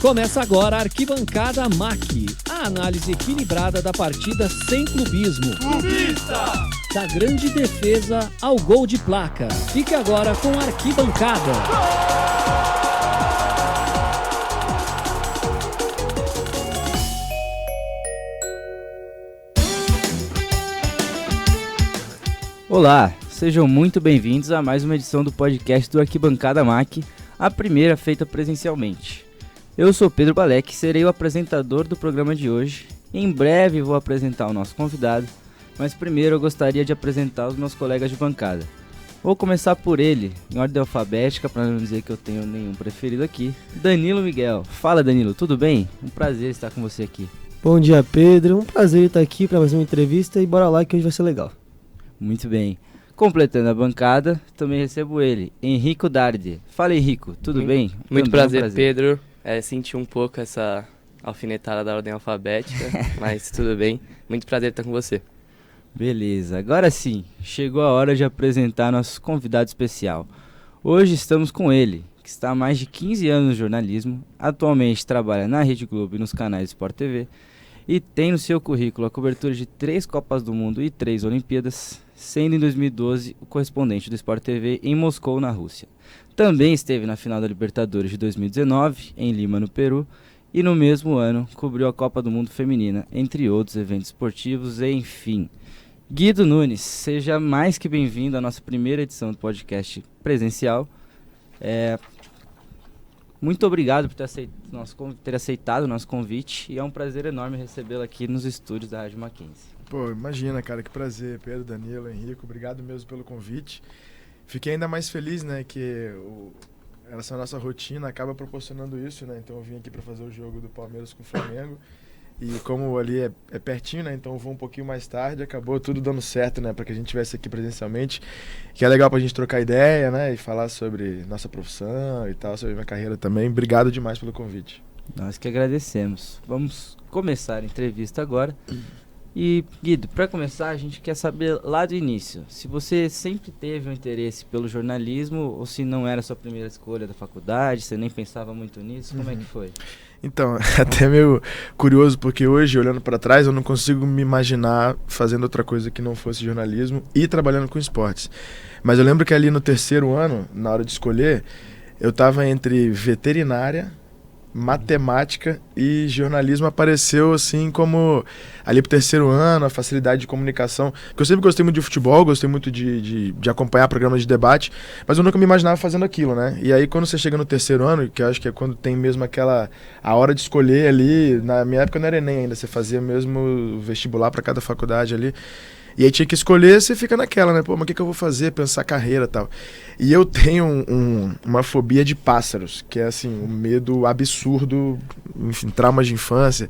Começa agora a Arquibancada MAC, a análise equilibrada da partida sem clubismo. Clubista! Da grande defesa ao gol de placa. Fique agora com a Arquibancada. Olá, sejam muito bem-vindos a mais uma edição do podcast do Arquibancada MAC, a primeira feita presencialmente. Eu sou Pedro Balek, serei o apresentador do programa de hoje. Em breve vou apresentar o nosso convidado, mas primeiro eu gostaria de apresentar os meus colegas de bancada. Vou começar por ele, em ordem alfabética, para não dizer que eu tenho nenhum preferido aqui. Danilo Miguel. Fala, Danilo, tudo bem? Um prazer estar com você aqui. Bom dia, Pedro. Um prazer estar aqui para mais uma entrevista e bora lá que hoje vai ser legal. Muito bem. Completando a bancada, também recebo ele, Henrico Dardi. Fala, Henrico, tudo bem? Muito prazer, Pedro. Senti um pouco essa alfinetada da ordem alfabética, mas tudo bem. Muito prazer estar com você. Beleza, agora sim, chegou a hora de apresentar nosso convidado especial. Hoje estamos com ele, que está há mais de 15 anos no jornalismo, atualmente trabalha na Rede Globo e nos canais Sport TV, e tem no seu currículo a cobertura de 3 Copas do Mundo e 3 Olimpíadas, sendo em 2012 o correspondente do Sport TV em Moscou, na Rússia. Também esteve na final da Libertadores de 2019, em Lima, no Peru, e no mesmo ano cobriu a Copa do Mundo Feminina, entre outros eventos esportivos, e enfim. Guido Nunes, seja mais que bem-vindo à nossa primeira edição do podcast presencial. Muito obrigado por ter aceitado o nosso convite, e é um prazer enorme recebê-lo aqui nos estúdios da Rádio Mackenzie. Pô, imagina, cara, que prazer, Pedro, Danilo, Henrico, obrigado mesmo pelo convite. Fiquei ainda mais feliz, né, que essa nossa rotina acaba proporcionando isso, né, então eu vim aqui para fazer o jogo do Palmeiras com o Flamengo, e como ali é pertinho, né, então eu vou um pouquinho mais tarde, acabou tudo dando certo, né, para que a gente estivesse aqui presencialmente, que é legal pra gente trocar ideia, né, e falar sobre nossa profissão e tal, sobre minha carreira também. Obrigado demais pelo convite. Nós que agradecemos. Vamos começar a entrevista agora. E, Guido, para começar, a gente quer saber lá do início, se você sempre teve um interesse pelo jornalismo ou se não era a sua primeira escolha da faculdade, você nem pensava muito nisso, como é que foi? Então, é até meio curioso, porque hoje, olhando para trás, eu não consigo me imaginar fazendo outra coisa que não fosse jornalismo e trabalhando com esportes. Mas eu lembro que ali no terceiro ano, na hora de escolher, eu estava entre veterinária, matemática e jornalismo. Apareceu assim como ali pro terceiro ano, a facilidade de comunicação, porque eu sempre gostei muito de futebol, gostei muito de acompanhar programas de debate, mas eu nunca me imaginava fazendo aquilo, né? E aí quando você chega no terceiro ano, que eu acho que é quando tem mesmo a hora de escolher ali, na minha época não era Enem ainda, você fazia mesmo vestibular para cada faculdade ali. E aí tinha que escolher, você fica naquela, né? Pô, mas o que eu vou fazer? Pensar carreira e tal. E eu tenho uma fobia de pássaros, que é assim, um medo absurdo, enfim, traumas de infância.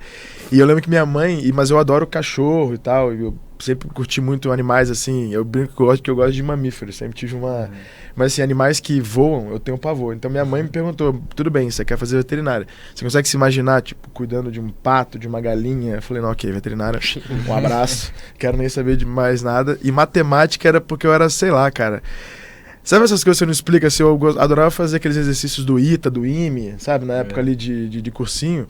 E eu lembro que minha mãe, mas eu adoro cachorro e tal, eu sempre curti muito animais, assim, eu brinco que eu gosto de mamíferos, sempre tive uma... Mas assim, animais que voam, eu tenho pavor. Então minha mãe me perguntou, tudo bem, você quer fazer veterinária? Você consegue se imaginar, tipo, cuidando de um pato, de uma galinha? Eu falei, não, ok, veterinária, um abraço, quero nem saber de mais nada. E matemática era porque eu era, sei lá, cara... Sabe essas coisas que você não explica? Assim, eu adorava fazer aqueles exercícios do ITA, do IME, sabe? Na época ali de cursinho.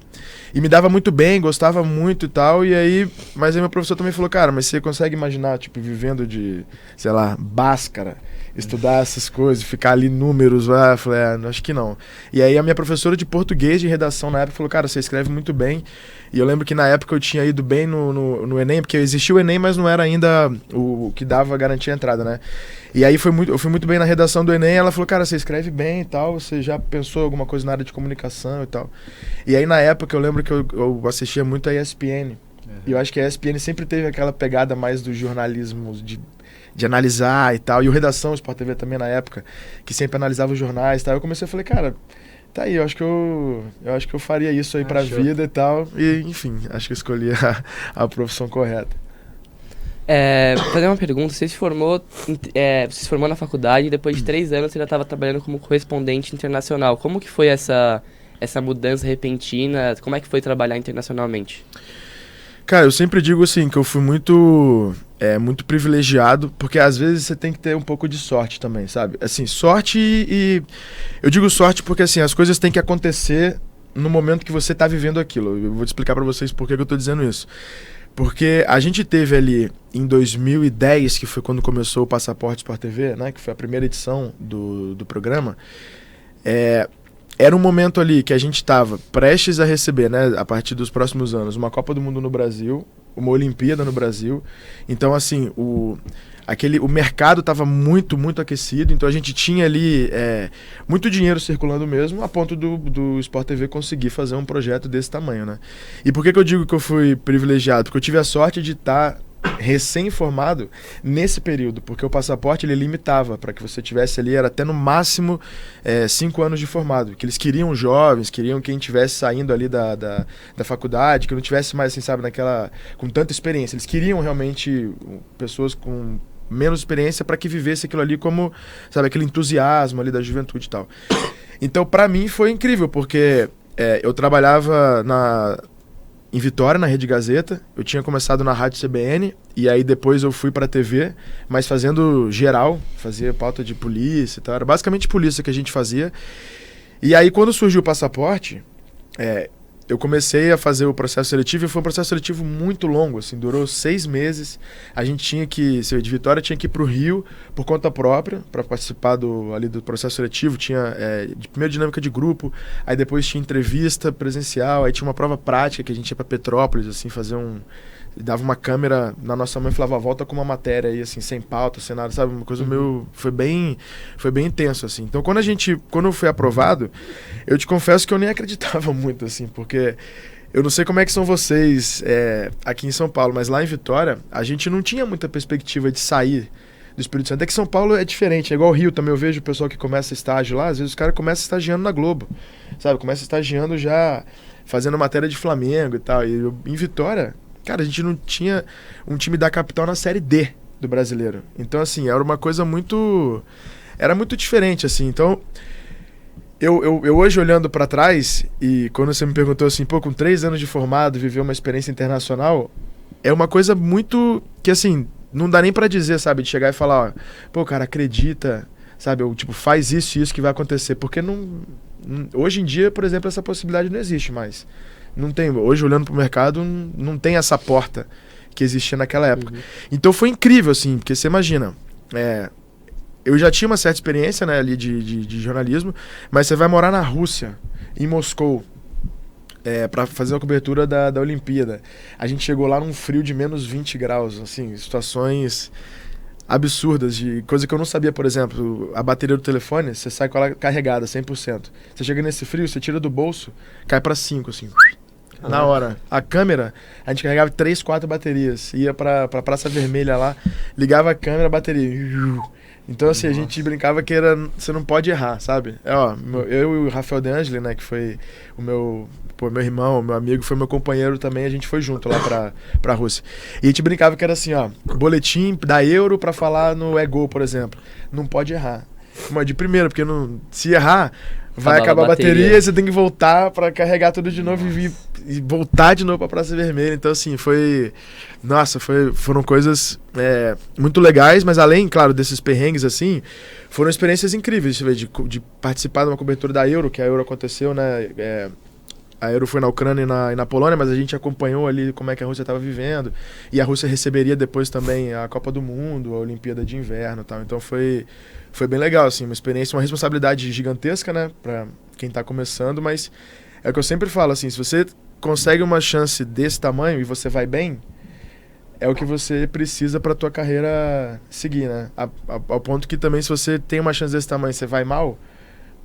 E me dava muito bem, gostava muito e tal. E aí, mas aí meu professor também falou, cara, mas você consegue imaginar, tipo, vivendo de, sei lá, Bhaskara, estudar essas coisas, ficar ali números, eu falei, acho que não. E aí a minha professora de português de redação na época falou, cara, você escreve muito bem. E eu lembro que na época eu tinha ido bem no Enem, porque existia o Enem, mas não era ainda o que dava garantia a entrada, né? E aí eu fui muito bem na redação do Enem, ela falou, cara, você escreve bem e tal, você já pensou alguma coisa na área de comunicação e tal. E aí na época eu lembro que eu assistia muito a ESPN, e eu acho que a ESPN sempre teve aquela pegada mais do jornalismo, de analisar e tal, e o Redação Sport TV também na época, que sempre analisava os jornais e tal. Eu comecei a falar, cara, tá aí, eu acho que eu faria isso aí pra vida e tal, e enfim, acho que eu escolhi a profissão correta. Fazer uma pergunta, você se formou na faculdade e depois de 3 anos você já estava trabalhando como correspondente internacional. Como que foi essa mudança repentina? Como é que foi trabalhar internacionalmente? Cara, eu sempre digo assim, que eu fui muito privilegiado, porque às vezes você tem que ter um pouco de sorte também, sabe? Assim, sorte e eu digo sorte porque assim, as coisas têm que acontecer no momento que você tá vivendo aquilo. Eu vou te explicar para vocês por que eu tô dizendo isso. Porque a gente teve ali em 2010, que foi quando começou o Passaporte Sport TV, né, que foi a primeira edição do programa, era um momento ali que a gente estava prestes a receber, né, a partir dos próximos anos, uma Copa do Mundo no Brasil, uma Olimpíada no Brasil. Então, assim, o mercado estava muito, muito aquecido, então a gente tinha ali muito dinheiro circulando mesmo, a ponto do Sport TV conseguir fazer um projeto desse tamanho, né? E por que eu digo que eu fui privilegiado? Porque eu tive a sorte de estar recém-formado nesse período, porque o passaporte ele limitava para que você tivesse ali, era até no máximo 5 anos de formado, que eles queriam jovens, queriam quem estivesse saindo ali da faculdade, que não tivesse mais, assim, sabe, com tanta experiência. Eles queriam realmente pessoas com menos experiência para que vivesse aquilo ali como, sabe, aquele entusiasmo ali da juventude e tal. Então, para mim foi incrível, porque eu trabalhava em Vitória, na Rede Gazeta. Eu tinha começado na Rádio CBN e aí depois eu fui para a TV, mas fazendo geral, fazia pauta de polícia e tal. Era basicamente polícia que a gente fazia. E aí quando surgiu o passaporte, eu comecei a fazer o processo seletivo e foi um processo seletivo muito longo, assim, durou 6 meses. A gente tinha que, de Vitória, tinha que ir para o Rio por conta própria para participar do processo seletivo. Tinha primeiro dinâmica de grupo, aí depois tinha entrevista presencial, aí tinha uma prova prática que a gente ia para Petrópolis, assim, dava uma câmera na nossa mão e falava, volta com uma matéria aí, assim, sem pauta, sem nada, sabe? Uma coisa meio... Foi bem intenso, assim. Então, quando eu fui aprovado, eu te confesso que eu nem acreditava muito, assim, porque eu não sei como é que são vocês aqui em São Paulo, mas lá em Vitória, a gente não tinha muita perspectiva de sair do Espírito Santo. É que São Paulo é diferente, é igual o Rio também. Eu vejo o pessoal que começa estágio lá, às vezes os caras começam estagiando na Globo, sabe? Começa estagiando já fazendo matéria de Flamengo e tal. E em Vitória... Cara, a gente não tinha um time da capital na Série D do brasileiro. Então, assim, era uma coisa muito... Era muito diferente, assim. Então, eu hoje olhando pra trás, e quando você me perguntou assim, pô, com 3 anos de formado, viver uma experiência internacional, é uma coisa muito... que, assim, não dá nem pra dizer, sabe? De chegar e falar, ó, pô, cara, acredita, sabe? Ou, tipo, faz isso e isso que vai acontecer. Porque hoje em dia, por exemplo, essa possibilidade não existe mais. Não tem, hoje olhando pro mercado não tem essa porta que existia naquela época. Então foi incrível, assim, porque você imagina, eu já tinha uma certa experiência, né, ali de jornalismo, mas você vai morar na Rússia, em Moscou, para fazer a cobertura da Olimpíada. A gente chegou lá num frio de menos 20 graus, assim, situações absurdas, de coisa que eu não sabia. Por exemplo, a bateria do telefone, você sai com ela carregada 100%. Você chega nesse frio, você tira do bolso, cai para 5, assim, na hora. A câmera, a gente carregava 3, 4 baterias, ia pra Praça Vermelha lá, ligava a câmera, a bateria. Então, assim, a gente brincava que você não pode errar, sabe? Eu e o Rafael De Angeli, né, que foi o meu irmão, meu amigo, foi meu companheiro também, a gente foi junto lá pra Rússia. E a gente brincava que era assim, ó, boletim da Euro pra falar no Gol, por exemplo. Não pode errar. Mas de primeira, porque se errar, vai acabar a bateria e você tem que voltar pra carregar tudo de novo e voltar de novo pra Praça Vermelha. Então, assim, foram coisas muito legais, mas além, claro, desses perrengues, assim, foram experiências incríveis, de participar de uma cobertura da Euro, que a Euro aconteceu, né, a Euro foi na Ucrânia e na Polônia, mas a gente acompanhou ali como é que a Rússia estava vivendo, e a Rússia receberia depois também a Copa do Mundo, a Olimpíada de Inverno e tal. Então foi bem legal, assim, uma experiência, uma responsabilidade gigantesca, né, para quem está começando, mas é o que eu sempre falo, assim, se você consegue uma chance desse tamanho e você vai bem, é o que você precisa para tua carreira seguir, né, ao ponto que também, se você tem uma chance desse tamanho e você vai mal,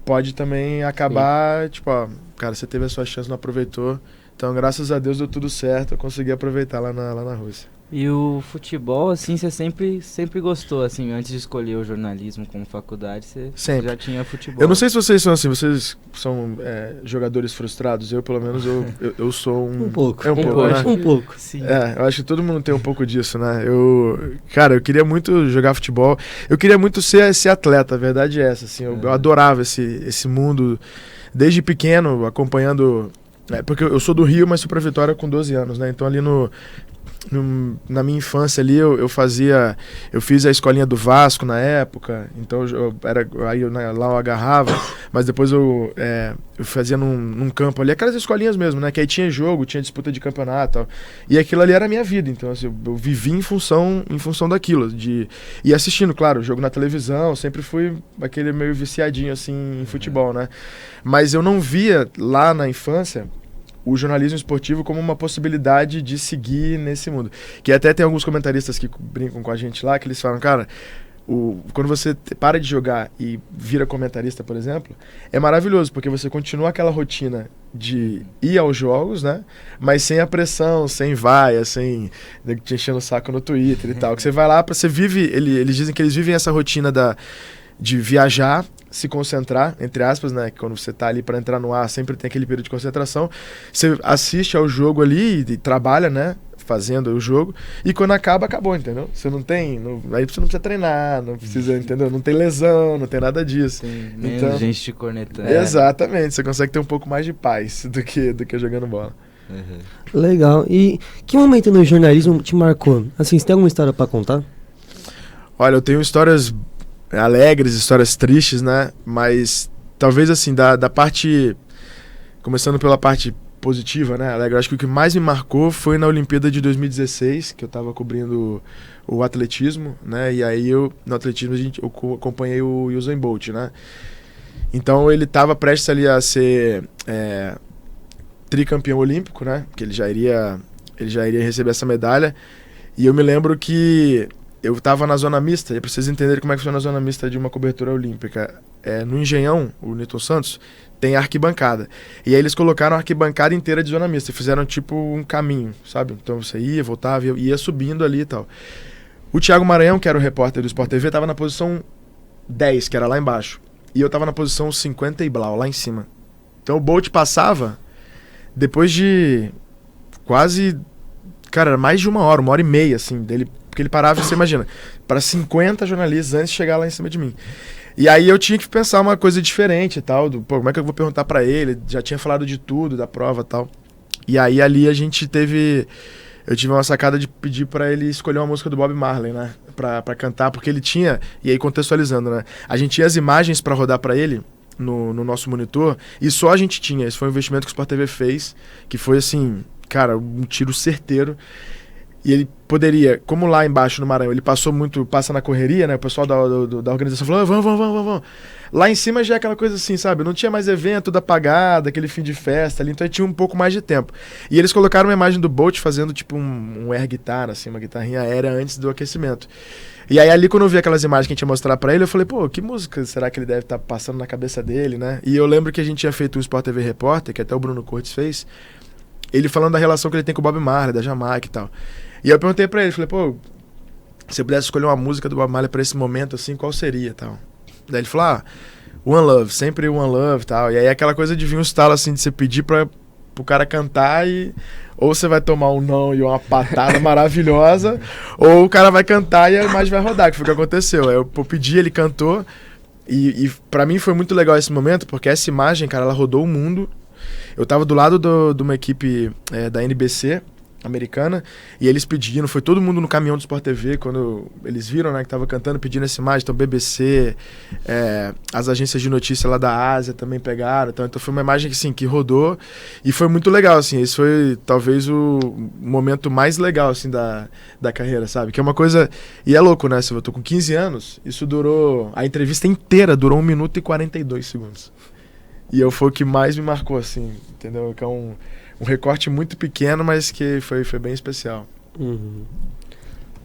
pode também acabar, tipo, ó, cara, você teve a sua chance, não aproveitou, então graças a Deus deu tudo certo, eu consegui aproveitar lá na Rússia. E o futebol, assim, você sempre gostou, assim, antes de escolher o jornalismo como faculdade, você já tinha futebol. Eu não sei se vocês são assim, vocês são jogadores frustrados, eu pelo menos eu sou um pouco. Um pouco. Sim. Eu acho que todo mundo tem um pouco disso, né? Cara, eu queria muito jogar futebol, eu queria muito ser esse atleta, a verdade é essa, assim, eu adorava esse mundo, desde pequeno, acompanhando, porque eu sou do Rio, mas fui pra Vitória com 12 anos, né? Então ali na minha infância ali, eu fiz a escolinha do Vasco na época, então lá eu agarrava, mas depois eu fazia num campo ali, aquelas escolinhas mesmo, né, que aí tinha jogo, tinha disputa de campeonato, tal, e aquilo ali era a minha vida, então assim, eu vivi em função daquilo, e assistindo, claro, jogo na televisão, sempre fui aquele meio viciadinho assim em futebol, né, mas eu não via lá na infância o jornalismo esportivo como uma possibilidade de seguir nesse mundo. Que até tem alguns comentaristas que brincam com a gente lá, que eles falam, cara, quando você para de jogar e vira comentarista, por exemplo, é maravilhoso, porque você continua aquela rotina de ir aos jogos, né? Mas sem a pressão, sem vaia, sem te enchendo o saco no Twitter e tal. Que você vai lá, você vive, eles dizem que eles vivem essa rotina de viajar, se concentrar, entre aspas, né? Que quando você tá ali para entrar no ar, sempre tem aquele período de concentração. Você assiste ao jogo ali e trabalha, né? Fazendo o jogo. E quando acabou, entendeu? Você não tem... aí você não precisa treinar, não precisa, entendeu? Não tem lesão, não tem nada disso. Tem menos então, gente te cornetando. Exatamente. Você consegue ter um pouco mais de paz do que jogando bola. Uhum. Legal. E que momento no jornalismo te marcou? Assim, você tem alguma história para contar? Olha, eu tenho histórias alegres, histórias tristes, né? Mas talvez assim, da parte... Começando pela parte positiva, né, alegre, acho que o que mais me marcou foi na Olimpíada de 2016, que eu tava cobrindo o atletismo, né? E aí no atletismo eu acompanhei o Usain Bolt, né? Então ele tava prestes ali a ser tricampeão olímpico, né? Que ele já iria receber essa medalha. E eu me lembro que eu tava na zona mista, e pra vocês entenderem como é que funciona a zona mista de uma cobertura olímpica. No Engenhão, o Newton Santos, tem arquibancada. E aí eles colocaram a arquibancada inteira de zona mista, e fizeram tipo um caminho, sabe? Então você ia, voltava, ia subindo ali e tal. O Thiago Maranhão, que era o repórter do Sport TV, tava na posição 10, que era lá embaixo. E eu tava na posição 50 e blau, lá em cima. Então o Bolt passava, depois de quase... Cara, era mais de uma hora e meia, assim, dele... Porque ele parava, você imagina, para 50 jornalistas antes de chegar lá em cima de mim. E aí eu tinha que pensar uma coisa diferente e tal, como é que eu vou perguntar para ele? Já tinha falado de tudo, da prova e tal. E aí ali eu tive uma sacada de pedir para ele escolher uma música do Bob Marley, né? Pra cantar, porque ele tinha, e aí contextualizando, né? A gente tinha as imagens para rodar para ele no nosso monitor, e só a gente tinha. Esse foi um investimento que o Sport TV fez, que foi assim, cara, um tiro certeiro. E ele poderia, como lá embaixo no Maranhão, ele passa na correria, né? O pessoal da organização falou, vamos. Lá em cima já é aquela coisa assim, sabe? Não tinha mais evento, tudo apagado, aquele fim de festa ali, então tinha um pouco mais de tempo. E eles colocaram uma imagem do Bolt fazendo tipo um air guitar, assim, uma guitarrinha aérea antes do aquecimento. E aí ali quando eu vi aquelas imagens que a gente ia mostrar pra ele, eu falei, pô, que música será que ele deve estar passando na cabeça dele, né? E eu lembro que a gente tinha feito um Sport TV Repórter, que até o Bruno Cortes fez, ele falando da relação que ele tem com o Bob Marley, da Jamaica e tal. E eu perguntei pra ele, falei, pô, se eu pudesse escolher uma música do Bob Marley pra esse momento, assim, qual seria e tal? Daí ele falou, One Love, sempre One Love e tal. E aí aquela coisa de vir um estalo, assim, de você pedir pro cara cantar e... Ou você vai tomar um não e uma patada maravilhosa, ou o cara vai cantar e a imagem vai rodar, que foi o que aconteceu. Eu pedi, ele cantou, e pra mim foi muito legal esse momento, porque essa imagem, cara, ela rodou o mundo. Eu tava do lado de uma equipe da NBC, americana, e eles pedindo, foi todo mundo no caminhão do Sport TV, quando eles viram, né, que tava cantando, pedindo essa imagem, então BBC, as agências de notícia lá da Ásia também pegaram, então foi uma imagem que, assim, que rodou, e foi muito legal, assim, esse foi talvez o momento mais legal, assim, da carreira, sabe, que é uma coisa, e é louco, né, se eu tô com 15 anos, isso durou, a entrevista inteira durou 1 minuto e 42 segundos, e foi o que mais me marcou, assim, entendeu, que é um recorte muito pequeno, mas que foi bem especial. Uhum.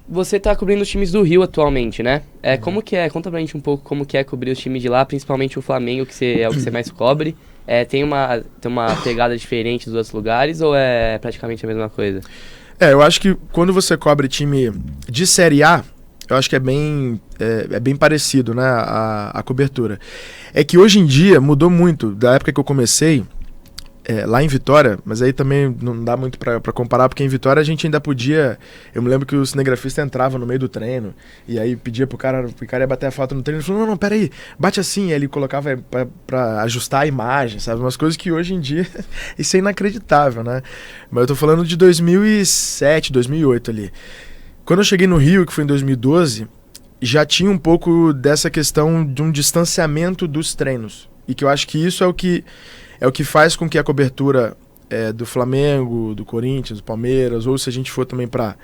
Você tá cobrindo os times do Rio atualmente, né? Como que é? Conta pra gente um pouco como que é cobrir os times de lá, principalmente o Flamengo, que é o que você mais cobre. Tem uma pegada diferente dos outros lugares ou é praticamente a mesma coisa? Eu acho que quando você cobre time de Série A, eu acho que é bem parecido, né, a cobertura. É que hoje em dia mudou muito. Da época que eu comecei, lá em Vitória, mas aí também não dá muito pra comparar, porque em Vitória a gente ainda podia... Eu me lembro que o cinegrafista entrava no meio do treino, e aí pedia pro cara ia bater a foto no treino, ele falou, não, peraí, bate assim, aí ele colocava pra ajustar a imagem, sabe? Umas coisas que hoje em dia, isso é inacreditável, né? Mas eu tô falando de 2007, 2008 ali. Quando eu cheguei no Rio, que foi em 2012, já tinha um pouco dessa questão de um distanciamento dos treinos, e que eu acho que isso é o que faz com que a cobertura do Flamengo, do Corinthians, do Palmeiras, ou se a gente for também para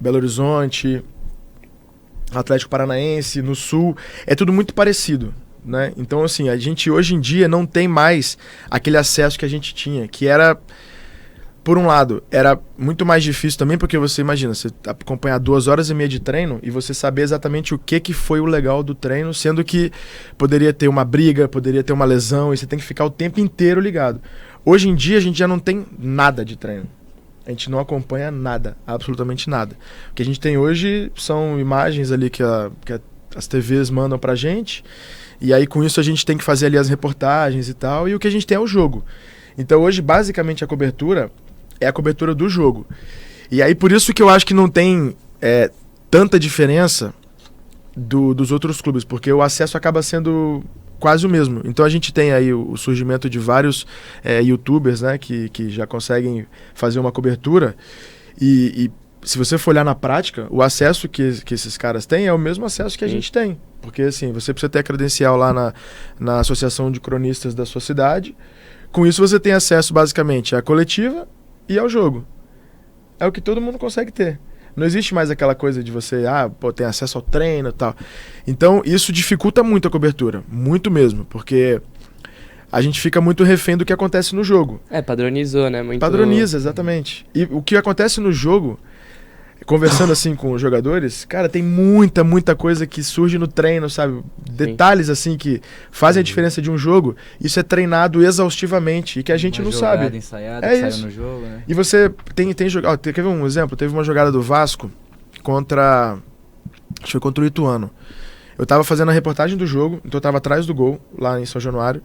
Belo Horizonte, Atlético Paranaense, no Sul, é tudo muito parecido, né? Então, assim, a gente hoje em dia não tem mais aquele acesso que a gente tinha, que era, por um lado, era muito mais difícil também, porque você imagina, você acompanhar 2h30 de treino e você saber exatamente o que foi o legal do treino, sendo que poderia ter uma briga, poderia ter uma lesão, e você tem que ficar o tempo inteiro ligado. Hoje em dia a gente já não tem nada de treino. A gente não acompanha nada, absolutamente nada. O que a gente tem hoje são imagens ali que as TVs mandam pra gente, e aí com isso a gente tem que fazer ali as reportagens e tal, e o que a gente tem é o jogo. Então hoje basicamente a cobertura é a cobertura do jogo. E aí por isso que eu acho que não tem tanta diferença dos outros clubes, porque o acesso acaba sendo quase o mesmo. Então a gente tem aí o surgimento de vários youtubers, né, que já conseguem fazer uma cobertura, e se você for olhar na prática, o acesso que esses caras têm é o mesmo acesso que a gente tem. Porque assim, você precisa ter a credencial lá na Associação de Cronistas da sua cidade. Com isso você tem acesso basicamente à coletiva e ao jogo. É o que todo mundo consegue ter. Não existe mais aquela coisa de você, tem acesso ao treino e tal. Então, isso dificulta muito a cobertura. Muito mesmo, porque a gente fica muito refém do que acontece no jogo. Padronizou, né? Muito... Padroniza, exatamente. E o que acontece no jogo, conversando assim com os jogadores, cara, tem muita coisa que surge no treino, sabe? Detalhes assim que fazem a diferença de um jogo. Isso é treinado exaustivamente e que a gente não sabe. Ensaiada, é que isso. saiu no jogo, né? E você tem jogado. Quer ver um exemplo? Teve uma jogada do Vasco contra. Acho que foi contra o Ituano. Eu tava fazendo a reportagem do jogo, então eu tava atrás do gol, lá em São Januário.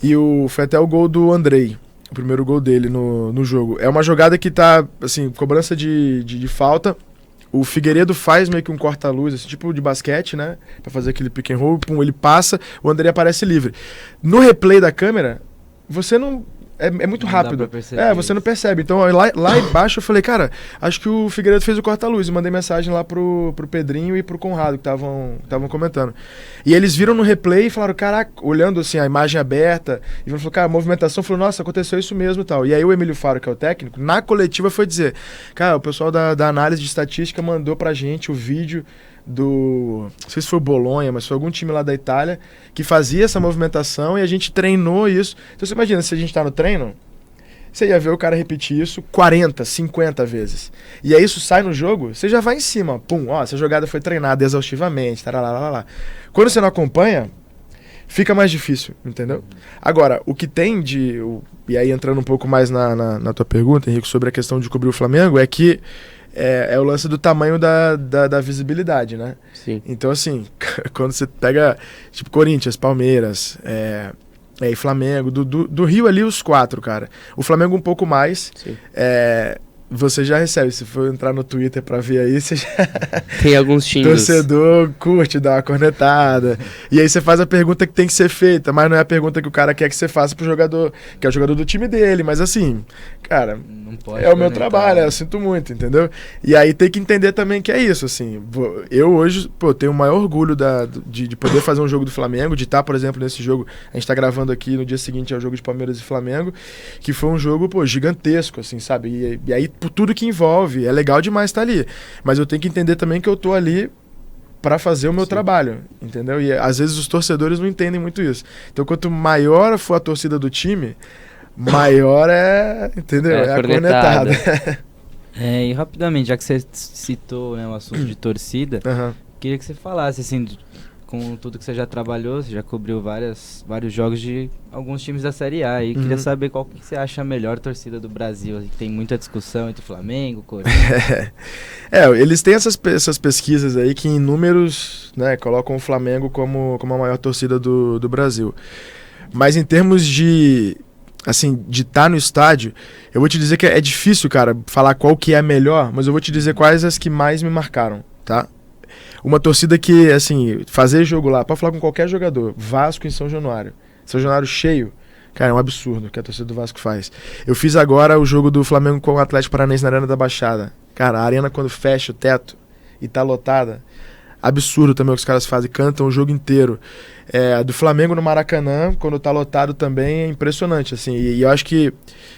E foi até o gol do Andrei. O primeiro gol dele no jogo. É uma jogada que tá, assim, cobrança de falta. O Figueiredo faz meio que um corta-luz, assim, tipo de basquete, né? Pra fazer aquele pick and roll, pum, ele passa, o André aparece livre. No replay da câmera, você não... É muito Não rápido. dá pra perceber Você não isso. percebe. Então, lá embaixo eu falei, cara, acho que o Figueiredo fez o corta-luz. E mandei mensagem lá pro Pedrinho e pro Conrado, que estavam comentando. E eles viram no replay e falaram, caraca, olhando assim, a imagem aberta, e falou, cara, a movimentação, falou, nossa, aconteceu isso mesmo e tal. E aí o Emílio Faro, que é o técnico, na coletiva foi dizer, cara, o pessoal da análise de estatística mandou pra gente o vídeo não sei se foi o Bolonha, mas foi algum time lá da Itália que fazia essa movimentação e a gente treinou isso. Então você imagina, se a gente tá no treino, você ia ver o cara repetir isso 40, 50 vezes. E aí isso sai no jogo, você já vai em cima, pum, essa jogada foi treinada exaustivamente, tarará. Quando você não acompanha, fica mais difícil, entendeu? Agora, o que tem e aí entrando um pouco mais na tua pergunta, Henrique, sobre a questão de cobrir o Flamengo, é que é o lance do tamanho da visibilidade, né? Sim. Então, assim, quando você pega, tipo, Corinthians, Palmeiras, e Flamengo, do Rio ali os 4, cara. O Flamengo um pouco mais. Sim. Você já recebe, se for entrar no Twitter pra ver aí, você já... Tem alguns xingos. Torcedor curte, dá uma cornetada. E aí você faz a pergunta que tem que ser feita, mas não é a pergunta que o cara quer que você faça pro jogador, que é o jogador do time dele. Mas assim, cara, Não pode é o meu cornetar, trabalho, né? eu sinto muito, entendeu? E aí tem que entender também que é isso, assim. Eu hoje, tenho o maior orgulho de poder fazer um jogo do Flamengo, de estar, por exemplo, nesse jogo. A gente tá gravando aqui, no dia seguinte é o jogo de Palmeiras e Flamengo, que foi um jogo, gigantesco, assim, sabe? E aí, por tudo que envolve, é legal demais estar ali. Mas eu tenho que entender também que eu tô ali para fazer o meu trabalho, entendeu? E às vezes os torcedores não entendem muito isso. Então, quanto maior for a torcida do time, maior entendeu? É a cornetada. E rapidamente, já que você citou, né, o assunto de torcida, Aham. queria que você falasse, assim, com tudo que você já trabalhou, você já cobriu vários jogos de alguns times da Série A, e queria saber qual que você acha a melhor torcida do Brasil, assim, que tem muita discussão entre Flamengo, Corinthians. Eles têm essas pesquisas aí que em números, né, colocam o Flamengo como a maior torcida do Brasil. Mas em termos de assim, de estar no estádio, eu vou te dizer que é difícil, cara, falar qual que é a melhor, mas eu vou te dizer quais as que mais me marcaram, tá? Uma torcida que, assim, fazer jogo lá, pode falar com qualquer jogador, Vasco em São Januário. São Januário cheio, cara, é um absurdo o que a torcida do Vasco faz. Eu fiz agora o jogo do Flamengo com o Atlético Paranaense na Arena da Baixada. Cara, a arena quando fecha o teto e tá lotada, absurdo também o que os caras fazem, cantam o jogo inteiro. Do Flamengo no Maracanã, quando tá lotado também, é impressionante, assim, e eu acho que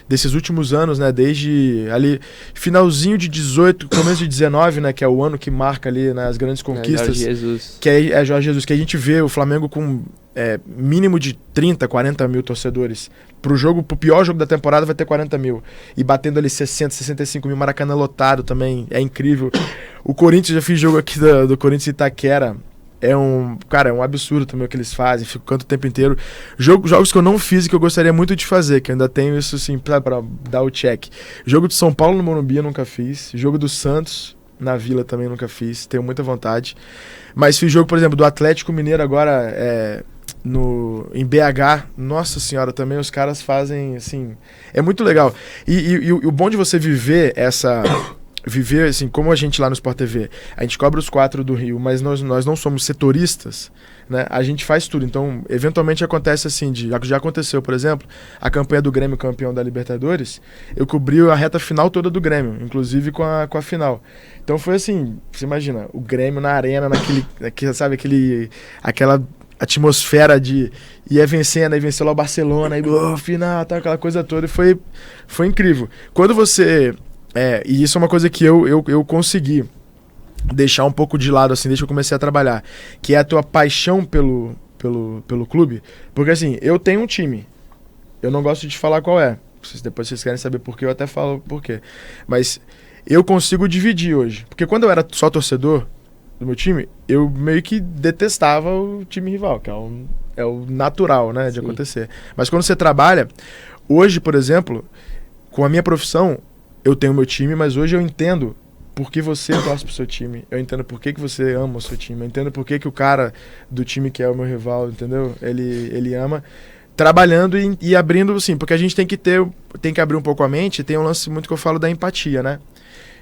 desses últimos anos, né, desde ali, finalzinho de 18, começo de 19, né, que é o ano que marca ali, né, as grandes conquistas, Jorge Jesus. que é Jorge Jesus, que a gente vê o Flamengo com mínimo de 30, 40 mil torcedores. Pro pior jogo da temporada vai ter 40 mil. E batendo ali 60, 65 mil, Maracanã lotado também, é incrível. O Corinthians, já fiz jogo aqui do Corinthians e Itaquera, é um absurdo também o que eles fazem, fico canto o tempo inteiro. Jogos que eu não fiz e que eu gostaria muito de fazer, que eu ainda tenho isso assim, pra dar o check. Jogo de São Paulo no Morumbi eu nunca fiz. Jogo do Santos na Vila também nunca fiz, tenho muita vontade. Mas fiz jogo, por exemplo, do Atlético Mineiro agora em BH, nossa senhora, também os caras fazem, assim, é muito legal. E o bom de você viver assim, como a gente lá no Sport TV, a gente cobra os 4 do Rio, mas nós não somos setoristas, né? A gente faz tudo. Então, eventualmente acontece assim, já aconteceu, por exemplo, a campanha do Grêmio campeão da Libertadores, eu cobri a reta final toda do Grêmio, inclusive com a final. Então foi assim, você imagina, o Grêmio na arena, aquela atmosfera de ia vencendo, aí venceu lá o Barcelona, aí final, tá, aquela coisa toda, e foi incrível. Quando você... e isso é uma coisa que eu consegui deixar um pouco de lado, assim, desde que eu comecei a trabalhar, que é a tua paixão pelo clube, porque assim, eu tenho um time, eu não gosto de falar qual é, depois vocês querem saber por quê, eu até falo por quê, mas eu consigo dividir hoje, porque quando eu era só torcedor do meu time, eu meio que detestava o time rival, que é o natural, né, de Sim. acontecer, mas quando você trabalha, hoje, por exemplo, com a minha profissão, eu tenho meu time, mas hoje eu entendo por que você torce pro seu time. Eu entendo por que você ama o seu time. Eu entendo por que o cara do time que é o meu rival, entendeu? Ele ama. Trabalhando e abrindo, assim, porque a gente tem que abrir um pouco a mente. Tem um lance muito que eu falo da empatia, né?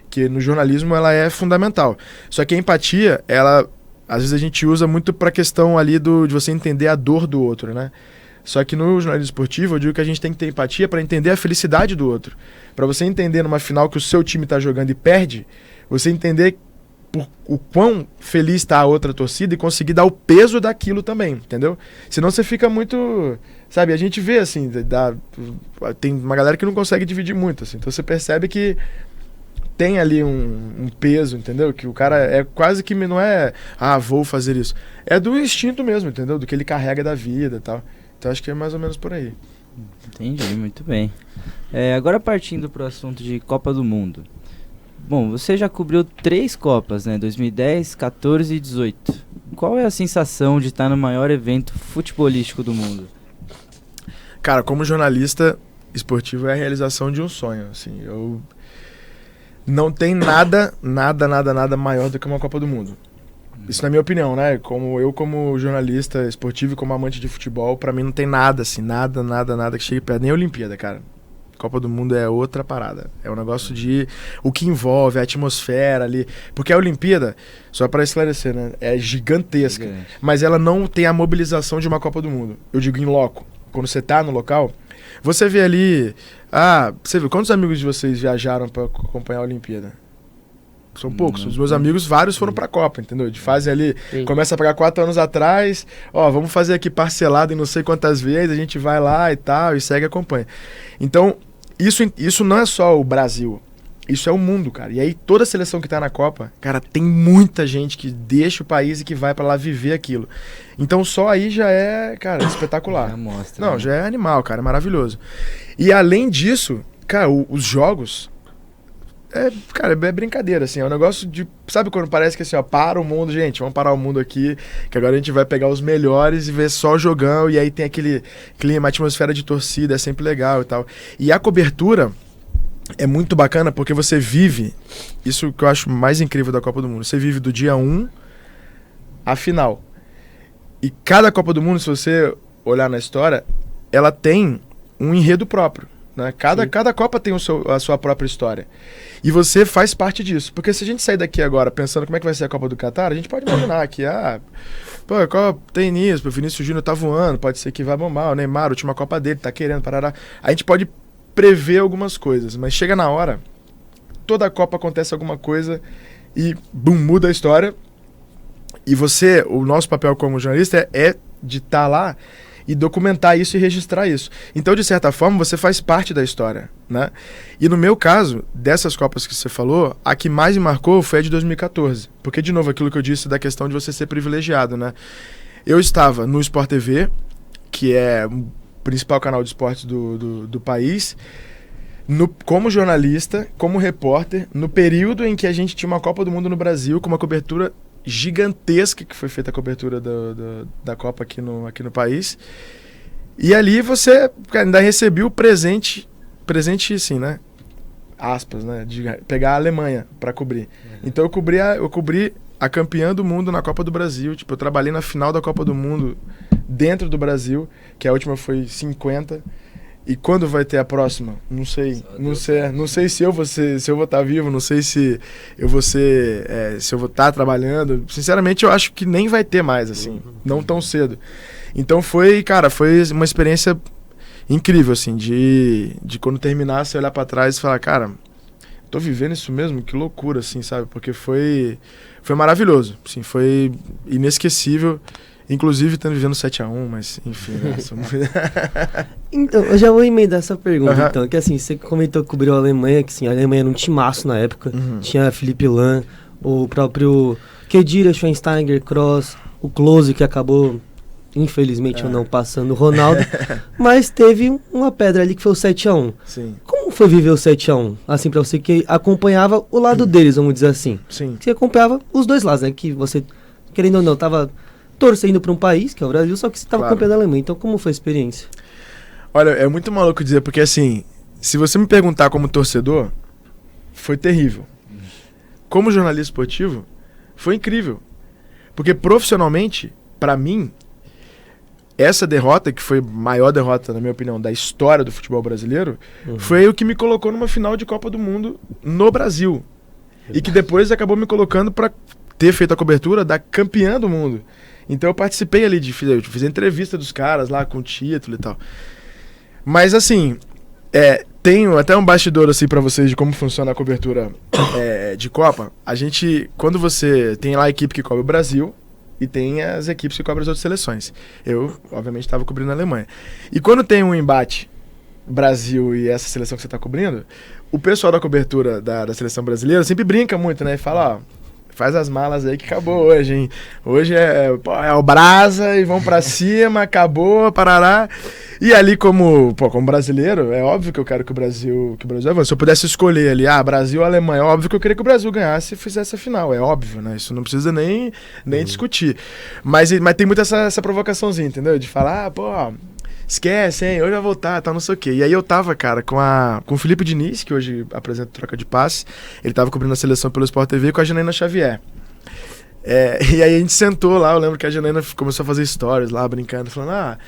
Que no jornalismo ela é fundamental. Só que a empatia, às vezes a gente usa muito pra questão ali de você entender a dor do outro, né? Só que no jornalismo esportivo eu digo que a gente tem que ter empatia para entender a felicidade do outro. Para você entender numa final que o seu time está jogando e perde, você entender o quão feliz está a outra torcida e conseguir dar o peso daquilo também, entendeu? Senão você fica muito... Sabe, a gente vê assim, tem uma galera que não consegue dividir muito, assim, então você percebe que tem ali um peso, entendeu? Que o cara é quase que não é, vou fazer isso. É do instinto mesmo, entendeu? Do que ele carrega da vida e tal. Então acho que é mais ou menos por aí. Entendi, muito bem. Agora partindo para o assunto de Copa do Mundo. Bom, você já cobriu 3 Copas, né? 2010, 14 e 18. Qual é a sensação de estar no maior evento futebolístico do mundo? Cara, como jornalista esportivo é a realização de um sonho, assim. Não tem nada maior do que uma Copa do Mundo. Isso na minha opinião, né? Como jornalista esportivo e como amante de futebol, pra mim não tem nada, assim, nada que chegue perto. Nem a Olimpíada, cara. Copa do Mundo é outra parada. É um negócio de... O que envolve, a atmosfera ali. Porque a Olimpíada, só pra esclarecer, né? É gigantesca. Gigante. Mas ela não tem a mobilização de uma Copa do Mundo. Eu digo em loco. Quando você tá no local, você vê ali... você vê, quantos amigos de vocês viajaram pra acompanhar a Olimpíada? São poucos. Os meus amigos, vários foram pra Copa, entendeu? De fase ali, Sim. começa a pagar 4 anos atrás, vamos fazer aqui parcelado em não sei quantas vezes, a gente vai lá e tal, e segue e acompanha. Então, isso não é só o Brasil, isso é o mundo, cara. E aí toda a seleção que tá na Copa, cara, tem muita gente que deixa o país e que vai pra lá viver aquilo. Então só aí já é, cara, espetacular. Já mostra, Não, né? já é animal, cara, é maravilhoso. E além disso, cara, os jogos... Cara, é brincadeira, assim, é um negócio de... Sabe quando parece que assim, para o mundo, gente, vamos parar o mundo aqui, que agora a gente vai pegar os melhores e ver só jogão, e aí tem aquele clima, atmosfera de torcida, é sempre legal e tal. E a cobertura é muito bacana porque você vive, isso que eu acho mais incrível da Copa do Mundo, você vive do dia 1 à final. E cada Copa do Mundo, se você olhar na história, ela tem um enredo próprio, né? Cada Copa tem a sua própria história. E você faz parte disso. Porque se a gente sair daqui agora pensando como é que vai ser a Copa do Catar, a gente pode imaginar que, tem nisso, o Vinícius Júnior tá voando, pode ser que vai bombar, o Neymar, a última Copa dele, tá querendo, parará. A gente pode prever algumas coisas, mas chega na hora, toda a Copa acontece alguma coisa e, muda a história. E o nosso papel como jornalista é de estar lá e documentar isso e registrar isso. Então, de certa forma, você faz parte da história, né? E no meu caso, dessas Copas que você falou, a que mais me marcou foi a de 2014. Porque, de novo, aquilo que eu disse da questão de você ser privilegiado, né? Eu estava no Sport TV, que é o principal canal de esportes do país, como jornalista, como repórter, no período em que a gente tinha uma Copa do Mundo no Brasil, com uma cobertura gigantesca que foi feita a cobertura da Copa aqui no país. E ali você ainda recebeu o presente assim, né? Aspas, né? De pegar a Alemanha para cobrir. Então eu cobri a campeã do mundo na Copa do Brasil. Tipo, eu trabalhei na final da Copa do Mundo dentro do Brasil, que a última foi 50. E quando vai ter a próxima? Não sei se eu vou estar vivo, não sei se eu vou estar trabalhando. Sinceramente, eu acho que nem vai ter mais, assim, não tão cedo. Então foi uma experiência incrível, assim, de quando terminar, você olhar pra trás e falar, cara, tô vivendo isso mesmo? Que loucura, assim, sabe? Porque foi maravilhoso, assim, foi inesquecível. Inclusive, estando vivendo 7-1, mas enfim. Então, eu já vou emendar essa pergunta, então. Que assim, você comentou que cobriu a Alemanha, que sim, a Alemanha era um timaço na época. Tinha Felipe Lahm, o próprio Khedira, Schweinsteiger, Kroos, o Klose, que acabou, infelizmente ou não, passando o Ronaldo. Mas teve uma pedra ali que foi o 7-1. Sim. Como foi viver o 7-1? Assim, pra você que acompanhava o lado deles, vamos dizer assim. Sim. Você acompanhava os dois lados, né? Que você, querendo ou não, tava torcendo para um país, que é o Brasil, só que você estava campeão da Alemanha. Então, como foi a experiência? Olha, é muito maluco dizer, porque assim, se você me perguntar como torcedor, foi terrível. Como jornalista esportivo, foi incrível. Porque profissionalmente, para mim, essa derrota, que foi a maior derrota, na minha opinião, da história do futebol brasileiro, foi o que me colocou numa final de Copa do Mundo no Brasil. E que depois acabou me colocando para ter feito a cobertura da campeã do mundo. Então eu participei ali, eu fiz a entrevista dos caras lá com o título e tal. Mas assim, tenho até um bastidor assim pra vocês de como funciona a cobertura de Copa. A gente, quando você tem lá a equipe que cobre o Brasil e tem as equipes que cobrem as outras seleções. Eu, obviamente, estava cobrindo a Alemanha. E quando tem um embate Brasil e essa seleção que você está cobrindo, o pessoal da cobertura da seleção brasileira sempre brinca muito, né? E fala, faz as malas aí que acabou hoje, hein? Hoje é o brasa e vão pra cima, acabou, parará. E ali como brasileiro, é óbvio que eu quero que o Brasil avance. Se eu pudesse escolher ali, Brasil ou Alemanha, é óbvio que eu queria que o Brasil ganhasse e fizesse a final, é óbvio, né? Isso não precisa nem discutir. Mas tem muito essa provocaçãozinha, entendeu? De falar, esquece, hein? Hoje vai voltar, tal, não sei o quê. E aí eu tava, cara, com o Felipe Diniz, que hoje apresenta Troca de Passe. Ele tava cobrindo a seleção pelo Sport TV com a Janaína Xavier. E aí a gente sentou lá, eu lembro que a Janaína começou a fazer stories lá, brincando, falando,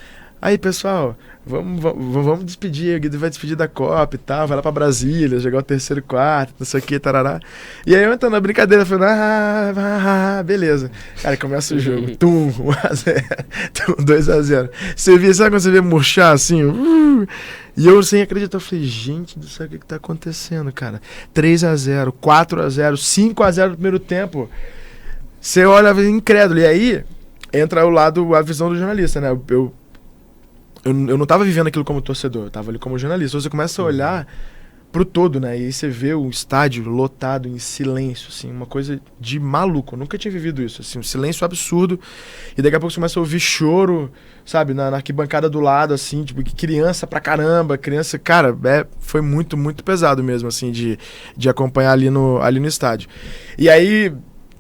aí pessoal, vamos despedir, o Guido vai despedir da Copa e tal, vai lá pra Brasília, jogar o terceiro quarto, não sei o que, tarará. E aí eu entrando na brincadeira, falando, beleza. Cara, começa o jogo, 1-0, 2-0. Sabe quando você vê murchar assim? E eu sem acreditar, eu falei, gente do céu, o que tá acontecendo, cara? 3-0, 4-0, 5-0 no primeiro tempo. Você olha incrédulo, e aí entra a visão do jornalista, né? Eu não tava vivendo aquilo como torcedor, eu tava ali como jornalista. Você começa a olhar pro todo, né? E aí você vê o estádio lotado em silêncio, assim, uma coisa de maluco. Eu nunca tinha vivido isso, assim, um silêncio absurdo. E daqui a pouco você começa a ouvir choro, sabe, na arquibancada do lado, assim, tipo, criança pra caramba, cara, foi muito, muito pesado mesmo, assim, de acompanhar ali no estádio. E aí,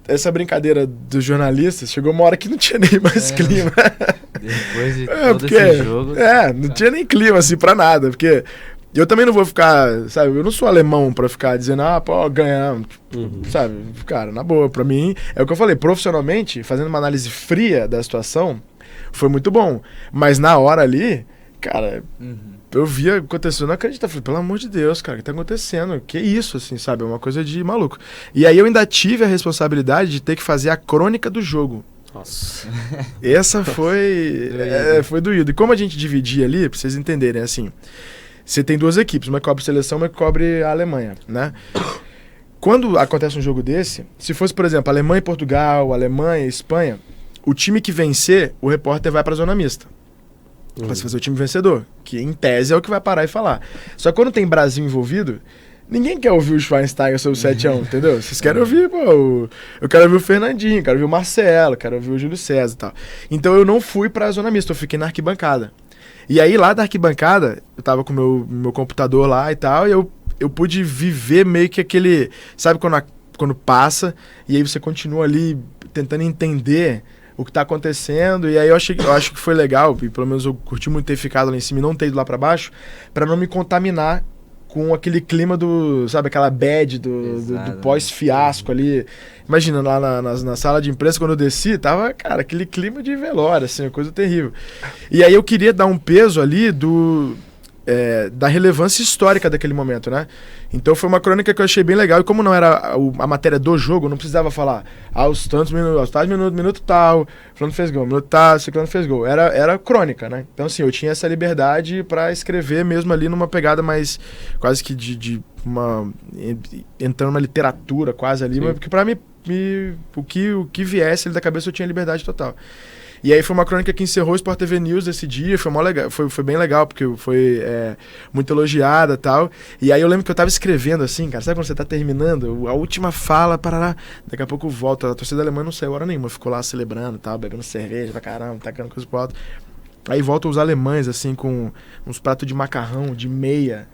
essa brincadeira dos jornalistas, chegou uma hora que não tinha nem mais clima. Depois de todo esse jogo... não tinha nem clima, assim, pra nada, porque eu também não vou ficar, sabe, eu não sou alemão pra ficar dizendo, ganhamos, sabe, cara, na boa, pra mim, é o que eu falei, profissionalmente, fazendo uma análise fria da situação, foi muito bom, mas na hora ali, cara, eu via acontecendo, eu não acreditava. Eu falei, pelo amor de Deus, cara, o que tá acontecendo? Que isso, assim, sabe? É uma coisa de maluco. E aí eu ainda tive a responsabilidade de ter que fazer a crônica do jogo. Nossa. Essa foi doído. E como a gente dividia ali, pra vocês entenderem, assim, você tem duas equipes, uma que cobre seleção, uma que cobre a Alemanha, né? Quando acontece um jogo desse, se fosse, por exemplo, Alemanha e Portugal, Alemanha e Espanha, o time que vencer, o repórter vai pra zona mista. Pra se fazer o time vencedor, que em tese é o que vai parar e falar. Só que quando tem Brasil envolvido, ninguém quer ouvir o Schweinsteiger sobre o 7-1, entendeu? Vocês querem ouvir, pô, eu quero ouvir o Fernandinho, quero ouvir o Marcelo, quero ouvir o Júlio César e tal. Então eu não fui pra zona mista, eu fiquei na arquibancada. E aí lá da arquibancada, eu tava com o meu computador lá e tal, e eu pude viver meio que aquele... Sabe quando passa, e aí você continua ali tentando entender o que tá acontecendo, e aí eu acho que foi legal, e pelo menos eu curti muito ter ficado lá em cima e não ter ido lá pra baixo, pra não me contaminar com aquele clima sabe, aquela bad do pós-fiasco ali. Imagina, lá na sala de imprensa, quando eu desci, tava, cara, aquele clima de velório, assim, uma coisa terrível. E aí eu queria dar um peso ali da relevância histórica daquele momento, né? Então foi uma crônica que eu achei bem legal, e como não era a matéria do jogo, eu não precisava falar aos tais minutos, minuto tal, fulano fez gol, minuto tal, ciclano fez gol. Era crônica, né? Então assim, eu tinha essa liberdade pra escrever mesmo ali numa pegada mais quase que entrando na literatura quase ali, mas porque pra mim o que viesse ali da cabeça eu tinha liberdade total. E aí foi uma crônica que encerrou o Sport TV News esse dia, foi bem legal, porque foi muito elogiada e tal. E aí eu lembro que eu tava escrevendo assim, cara, sabe quando você tá terminando? A última fala, parará, daqui a pouco volta. A torcida alemã não saiu hora nenhuma, ficou lá celebrando e tal, bebendo cerveja pra caramba, tacando coisa pro alto. Aí voltam os alemães, assim, com uns pratos de macarrão, de meia.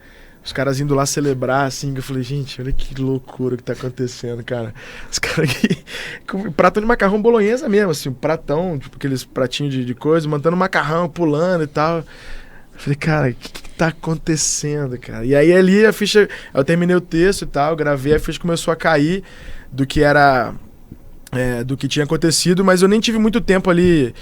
Os caras indo lá celebrar, assim, que eu falei, gente, olha que loucura que tá acontecendo, cara. Os caras aqui, com prato de macarrão bolonhesa mesmo, assim, um pratão, tipo aqueles pratinhos de coisa, mantendo macarrão, pulando e tal. Eu falei, cara, o que tá acontecendo, cara? E aí ali a ficha, eu terminei o texto e tal, gravei, a ficha começou a cair do que era... do que tinha acontecido, mas eu nem tive muito tempo ali,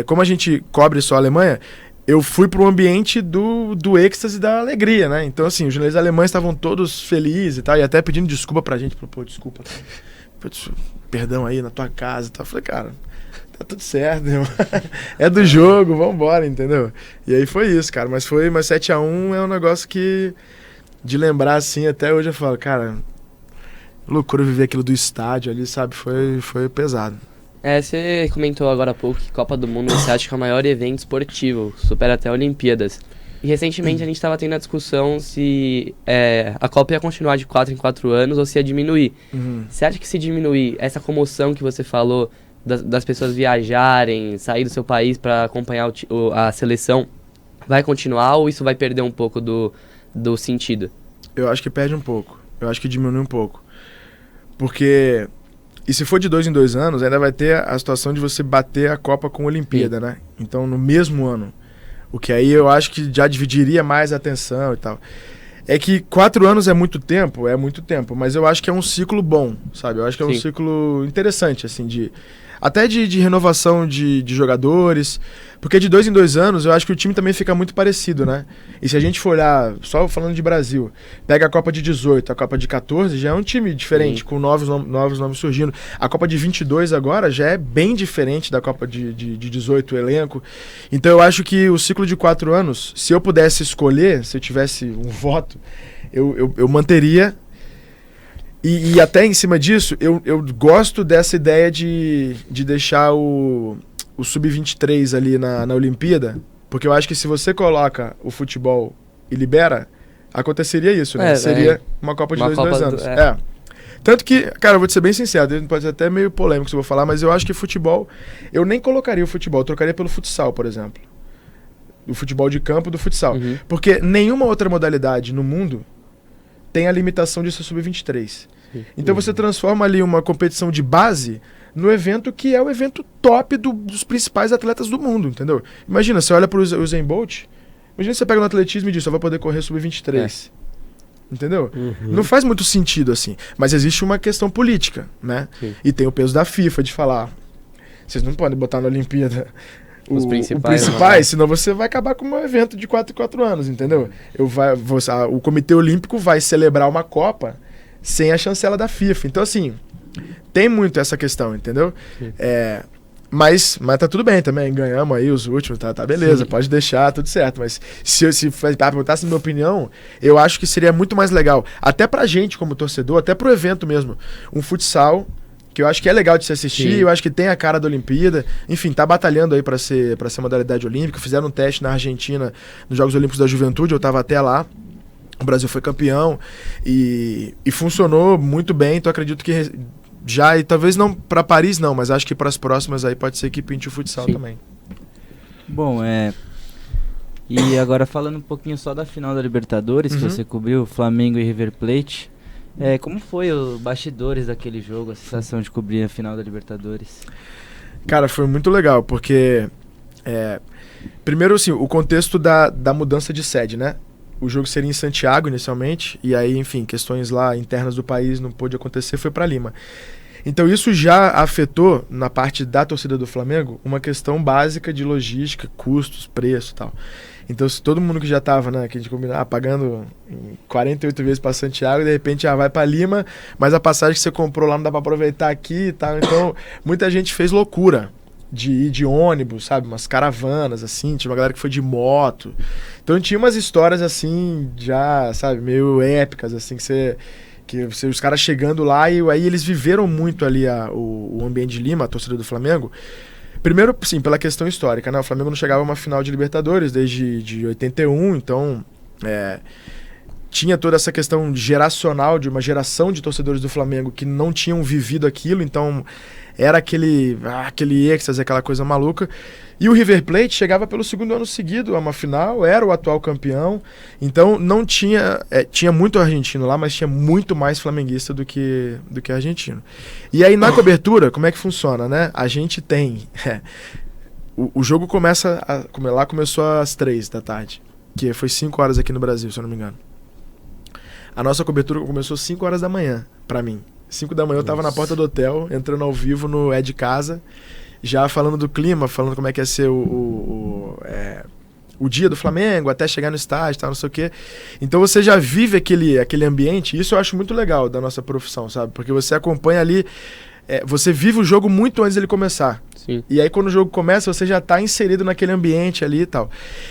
como a gente cobre só a Alemanha, eu fui pro ambiente do êxtase da alegria, né? Então, assim, os jornalistas alemães estavam todos felizes e tal, e até pedindo desculpa pra gente. Pô, desculpa. Perdão aí na tua casa e tal. Eu falei, cara, tá tudo certo, irmão. É do jogo, vambora, entendeu? E aí foi isso, cara. Mas 7-1 é um negócio que, de lembrar, assim, até hoje eu falo, cara, loucura viver aquilo do estádio ali, sabe? Foi pesado. Você comentou agora há pouco que Copa do Mundo você acha que é o maior evento esportivo, supera até Olimpíadas. E recentemente a gente estava tendo a discussão se a Copa ia continuar de 4 em 4 anos ou se ia diminuir. Você acha que se diminuir, essa comoção que você falou das pessoas viajarem, sair do seu país para acompanhar a seleção, vai continuar ou isso vai perder um pouco do sentido? Eu acho que perde um pouco. Eu acho que diminui um pouco. Porque... E se for de 2 em 2 anos, ainda vai ter a situação de você bater a Copa com a Olimpíada, né? Então, no mesmo ano. O que aí eu acho que já dividiria mais a atenção e tal. É que 4 anos é muito tempo, mas eu acho que é um ciclo bom, sabe? Eu acho que é um ciclo interessante, assim, até de renovação de jogadores, porque de 2 em 2 anos eu acho que o time também fica muito parecido, né? E se a gente for olhar, só falando de Brasil, pega a Copa de 18, a Copa de 14, já é um time diferente, com novos nomes surgindo. A Copa de 22 agora já é bem diferente da Copa de 18, o elenco. Então eu acho que o ciclo de 4 anos, se eu pudesse escolher, se eu tivesse um voto, eu manteria. E até em cima disso, eu gosto dessa ideia de deixar o Sub-23 ali na Olimpíada, porque eu acho que se você coloca o futebol e libera, aconteceria isso, né? Seria uma Copa de 2 em 2 anos. Tanto que, cara, eu vou te ser bem sincero, pode ser até meio polêmico se eu vou falar, mas eu acho que futebol, eu nem colocaria o futebol, eu trocaria pelo futsal, por exemplo. O futebol de campo do futsal. Porque nenhuma outra modalidade no mundo tem a limitação de ser Sub-23. Então você transforma ali uma competição de base no evento que é o evento top dos principais atletas do mundo, entendeu? Imagina, você olha para o Usain Bolt, imagina você pega no atletismo e diz, só vai poder correr Sub-23. Entendeu? Não faz muito sentido assim. Mas existe uma questão política, né? E tem o peso da FIFA de falar, vocês não podem botar na Olimpíada Os principais, senão você vai acabar com um evento de 4 em 4 anos, entendeu? O Comitê Olímpico vai celebrar uma Copa sem a chancela da FIFA. Então, assim, tem muito essa questão, entendeu? Mas tá tudo bem também, ganhamos aí os últimos, tá beleza, sim, pode deixar, tudo certo. Mas se perguntasse a minha opinião, eu acho que seria muito mais legal, até pra gente como torcedor, até pro evento mesmo, um futsal, que eu acho que é legal de se assistir, sim, eu acho que tem a cara da Olimpíada, enfim, tá batalhando aí pra ser modalidade olímpica, fizeram um teste na Argentina, nos Jogos Olímpicos da Juventude, eu tava até lá, o Brasil foi campeão, e funcionou muito bem, então acredito que já, e talvez não para Paris não, mas acho que para as próximas aí pode ser que pinte o futsal, sim, também. Bom, e agora falando um pouquinho só da final da Libertadores, que você cobriu, Flamengo e River Plate, como foi os bastidores daquele jogo, a sensação de cobrir a final da Libertadores? Cara, foi muito legal, porque primeiro assim, o contexto da mudança de sede, né? O jogo seria em Santiago inicialmente, e aí, enfim, questões lá internas do país não pôde acontecer, foi para Lima. Então isso já afetou, na parte da torcida do Flamengo, uma questão básica de logística, custos, preço e tal. Então se todo mundo que já estava, né, que a gente combinava, pagando 48 vezes para Santiago, de repente já vai para Lima, mas a passagem que você comprou lá não dá para aproveitar aqui e tal. Então muita gente fez loucura de ir de ônibus, sabe, umas caravanas, assim, tinha uma galera que foi de moto. Então tinha umas histórias, assim, já, sabe, meio épicas, assim, os caras chegando lá e aí eles viveram muito ali o ambiente de Lima, a torcida do Flamengo. Primeiro, sim, pela questão histórica, né, o Flamengo não chegava a uma final de Libertadores desde de 81, então tinha toda essa questão geracional, de uma geração de torcedores do Flamengo que não tinham vivido aquilo, então era aquele êxtase, aquela coisa maluca. E o River Plate chegava pelo segundo ano seguido a uma final, era o atual campeão, então não tinha muito argentino lá, mas tinha muito mais flamenguista do que argentino. E aí na cobertura, como é que funciona, né? A gente tem... o jogo começou às 3 da tarde, que foi 5 horas aqui no Brasil, se eu não me engano. A nossa cobertura começou às 5 horas da manhã, pra mim. 5 da manhã eu tava na porta do hotel, entrando ao vivo no É de Casa, já falando do clima, falando como é que ia ser o dia do Flamengo, até chegar no estádio, tal, não sei o quê. Então você já vive aquele ambiente, e isso eu acho muito legal da nossa profissão, sabe? Porque você acompanha ali, você vive o jogo muito antes dele começar. Sim. E aí quando o jogo começa, você já tá inserido naquele ambiente ali e tal.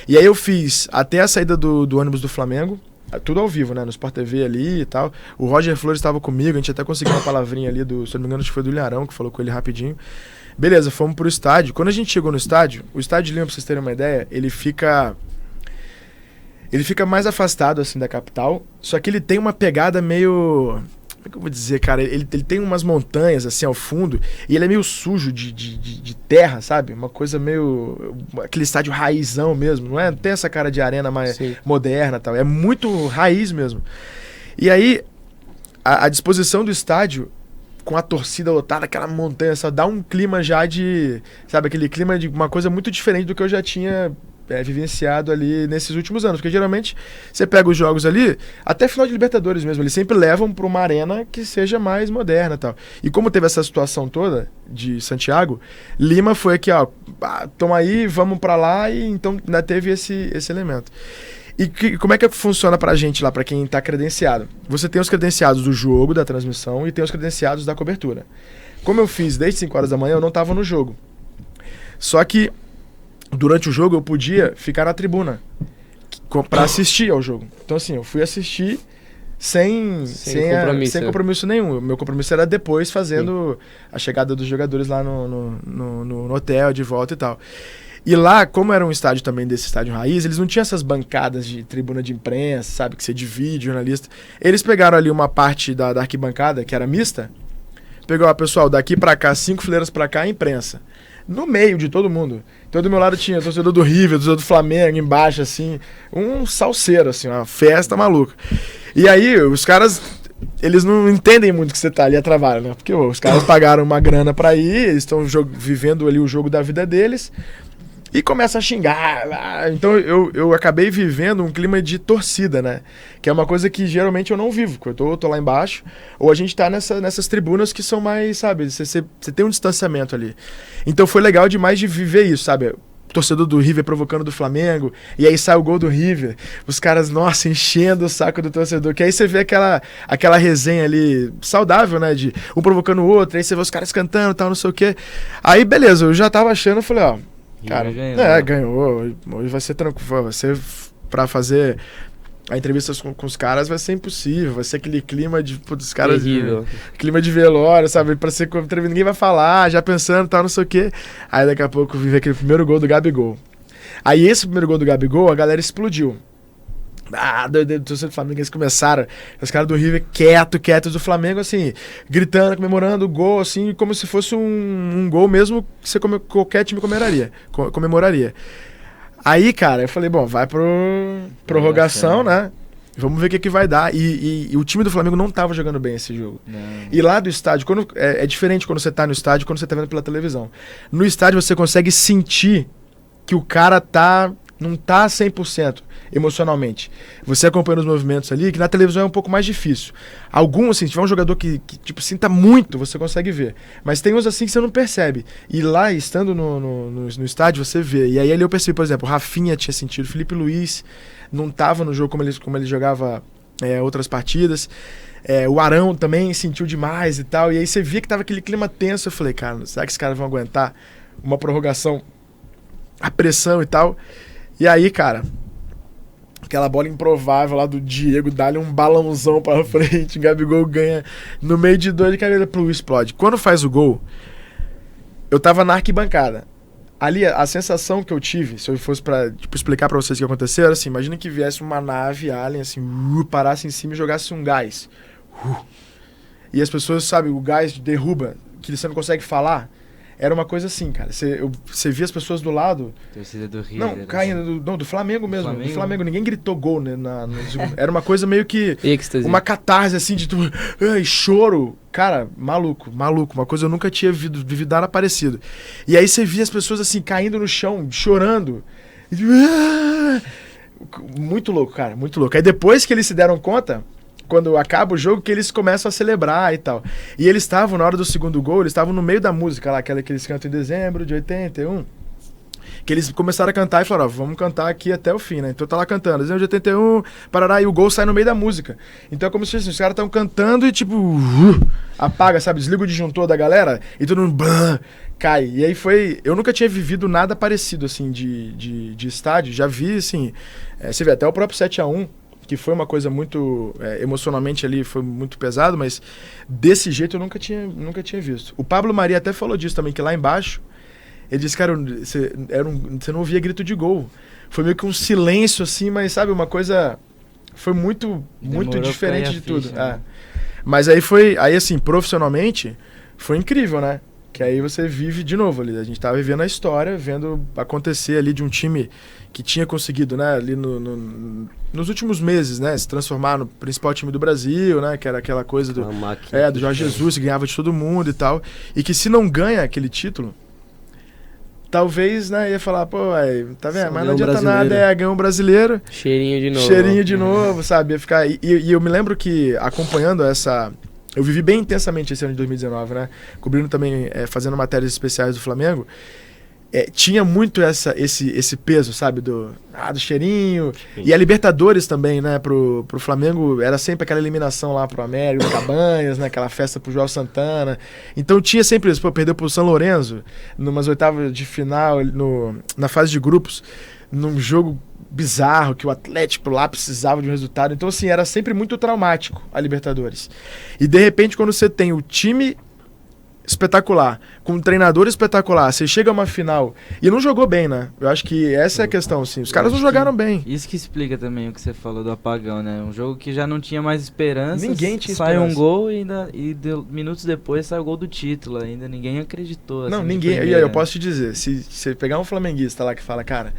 E aí eu fiz até a saída do ônibus do Flamengo, tudo ao vivo, né? No Sport TV ali e tal. O Roger Flores estava comigo, a gente até conseguiu uma palavrinha ali se não me engano, acho que foi do Ilharão, que falou com ele rapidinho. Beleza, fomos pro estádio. Quando a gente chegou no estádio, o estádio de Lima, pra vocês terem uma ideia, ele fica mais afastado, assim, da capital, só que ele tem uma pegada meio... Como é que eu vou dizer, cara? Ele tem umas montanhas, assim, ao fundo, e ele é meio sujo de terra, sabe? Uma coisa meio... Aquele estádio raizão mesmo, não tem essa cara de arena mais Sim. moderna e tal. É muito raiz mesmo. E aí, a disposição do estádio, com a torcida lotada, aquela montanha, só dá um clima já de... Sabe, aquele clima de uma coisa muito diferente do que eu já tinha... vivenciado ali nesses últimos anos, porque geralmente você pega os jogos ali, até final de Libertadores mesmo, eles sempre levam para uma arena que seja mais moderna e tal. E como teve essa situação toda de Santiago, Lima foi aqui, ó, toma aí, vamos para lá, e então ainda teve esse elemento. E como é que funciona pra gente lá, pra quem tá credenciado? Você tem os credenciados do jogo, da transmissão, e tem os credenciados da cobertura. Como eu fiz desde 5 horas da manhã, eu não tava no jogo. Só que durante o jogo eu podia ficar na tribuna pra assistir ao jogo. Então assim, eu fui assistir sem compromisso nenhum. O meu compromisso era depois fazendo a chegada dos jogadores lá no hotel, de volta e tal. E lá, como era um estádio também desse estádio raiz, eles não tinham essas bancadas de tribuna de imprensa, sabe, que você divide, jornalista. Eles pegaram ali uma parte da arquibancada, que era mista, pegou, pessoal, daqui pra cá, 5 fileiras pra cá, a imprensa. No meio de todo mundo. Então do meu lado tinha torcedor do River, torcedor do Flamengo, embaixo, assim, um salseiro, assim, uma festa maluca. E aí, os caras, eles não entendem muito que você tá ali a trabalho, né? Porque os caras pagaram uma grana pra ir, eles estão vivendo ali o jogo da vida deles, e começa a xingar. Então eu acabei vivendo um clima de torcida, né? Que é uma coisa que geralmente eu não vivo. Eu tô lá embaixo, ou a gente tá nessas tribunas que são mais, sabe? Você tem um distanciamento ali. Então foi legal demais de viver isso, sabe? torcedor do River provocando do Flamengo, e aí sai o gol do River, os caras, nossa, enchendo o saco do torcedor, que aí você vê aquela resenha ali saudável, né, de um provocando o outro, aí você vê os caras cantando e tal, não sei o quê. Aí, beleza, eu já tava achando, eu falei, ó, cara, ganhou, hoje vai ser tranquilo, vai ser pra fazer a entrevista com os caras, vai ser impossível, vai ser aquele clima de, dos caras, clima de velório, sabe, pra ser entrevista, ninguém vai falar, já pensando, tal, não sei o quê. Aí daqui a pouco vive aquele primeiro gol do Gabigol. Aí esse primeiro gol do Gabigol, a galera explodiu. Do torcedor do Flamengo, eles começaram, os caras do River quietos do Flamengo, assim, gritando, comemorando o gol, assim, como se fosse um gol mesmo que você qualquer time comemoraria. Aí, cara, eu falei, bom, vai pro prorrogação, né? Vamos ver o que vai dar. E o time do Flamengo não tava jogando bem esse jogo. Não. E lá do estádio, é diferente quando você tá no estádio e quando você tá vendo pela televisão. No estádio você consegue sentir que o cara não tá 100% emocionalmente. Você acompanha os movimentos ali, que na televisão é um pouco mais difícil. Alguns, assim, se tiver um jogador que tipo, sinta muito, você consegue ver. Mas tem uns assim que você não percebe. E lá, estando no estádio, você vê. E aí ali eu percebi, por exemplo, o Rafinha tinha sentido, o Felipe Luiz não tava no jogo como ele jogava outras partidas. O Arão também sentiu demais e tal. E aí você via que tava aquele clima tenso. Eu falei, cara, será que esses caras vão aguentar uma prorrogação, a pressão e tal? E aí, cara, aquela bola improvável lá do Diego, dá-lhe um balãozão pra frente, Gabigol ganha no meio de dois, de cabeça pro explode. Quando faz o gol, eu tava na arquibancada. Ali, a sensação que eu tive, se eu fosse pra explicar pra vocês o que aconteceu, era assim, imagina que viesse uma nave alien, assim, parasse em cima e jogasse um gás. E as pessoas, sabe, o gás derruba, que você não consegue falar. Era uma coisa assim, cara. Você via as pessoas do lado... Torcida do Rio. Não, caindo. Do Flamengo mesmo. Do Flamengo. Ninguém gritou gol, né? Era uma coisa meio que... uma catarse, assim, de... choro. Cara, maluco. Uma coisa eu nunca tinha vivido nada parecido. E aí você via as pessoas, assim, caindo no chão, chorando. Muito louco, cara. Muito louco. Aí depois que eles se deram conta... Quando acaba o jogo, que eles começam a celebrar e tal. E eles estavam, na hora do segundo gol, eles estavam no meio da música lá, aquela que eles cantam em dezembro de 81. Que eles começaram a cantar e falaram, ó, vamos cantar aqui até o fim, né? Então tá lá cantando, dezembro de 81, parará, e o gol sai no meio da música. Então é como se os caras estão cantando e tipo, apaga, sabe? Desliga o disjuntor da galera e todo mundo cai. E aí foi... Eu nunca tinha vivido nada parecido, assim, de estádio. Já vi, assim... você vê, até o próprio 7-1, que foi uma coisa muito, emocionalmente ali, foi muito pesado, mas desse jeito eu nunca tinha visto. O Pablo Mari até falou disso também, que lá embaixo, ele disse, cara, você não ouvia grito de gol. Foi meio que um silêncio, assim, mas sabe, uma coisa, foi muito diferente de tudo. Né? Mas aí assim, profissionalmente, foi incrível, né? Que aí você vive de novo ali, a gente tava vivendo a história, vendo acontecer ali de um time que tinha conseguido, né, ali nos últimos meses, né, se transformar no principal time do Brasil, né, que era aquela coisa do Jorge Jesus, que ganhava de todo mundo e tal, e que se não ganha aquele título, talvez, né, ia falar, pô, tá vendo, mas não adianta nada, ganhou um brasileiro. Cheirinho de novo, sabe, ia ficar, e eu me lembro que acompanhando eu vivi bem intensamente esse ano de 2019, né? Cobrindo também, fazendo matérias especiais do Flamengo. Tinha muito esse peso, sabe? Do cheirinho. Sim. E a Libertadores também, né? Pro Flamengo era sempre aquela eliminação lá pro América, Cabanhas, né? Aquela festa pro João Santana. Então tinha sempre isso. Pô, perdeu pro São Lourenço, numas oitavas de final, na fase de grupos, num jogo bizarro, que o Atlético lá precisava de um resultado. Então, assim, era sempre muito traumático a Libertadores. E, de repente, quando você tem o time espetacular, com um treinador espetacular, você chega a uma final e não jogou bem, né? Eu acho que essa é a questão, assim. Os caras não jogaram bem. Isso que explica também o que você falou do apagão, né? Um jogo que já não tinha mais esperança. Ninguém tinha sai esperança. Um gol minutos depois sai o gol do título. Ainda ninguém acreditou. Assim, não, ninguém. E aí, eu posso te dizer, se você pegar um flamenguista lá que fala, cara...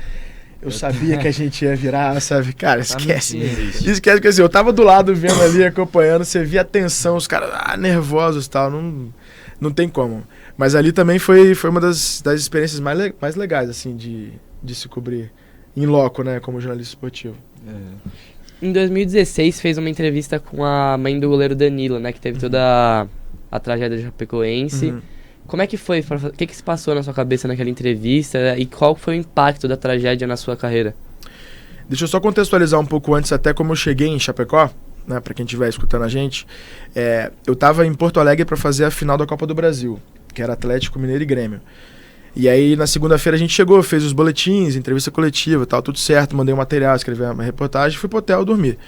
Eu sabia que a gente ia virar, sabe? Cara, esquece. Esquece que assim, eu tava do lado vendo ali, acompanhando, você via a tensão, os caras nervosos e tal, não tem como. Mas ali também foi uma das experiências mais legais, assim, de se cobrir em loco, né, como jornalista esportivo. Em 2016 fez uma entrevista com a mãe do goleiro Danilo, né, que teve toda a tragédia de Chapecoense. Como é que foi? O que se passou na sua cabeça naquela entrevista e qual foi o impacto da tragédia na sua carreira? Deixa eu só contextualizar um pouco antes, até como eu cheguei em Chapecó, né, para quem estiver escutando a gente. Eu estava em Porto Alegre para fazer a final da Copa do Brasil, que era Atlético Mineiro e Grêmio. E aí na segunda-feira a gente chegou, fez os boletins, entrevista coletiva, tal, tudo certo, mandei um material, escrevi uma reportagem, fui pro hotel dormir.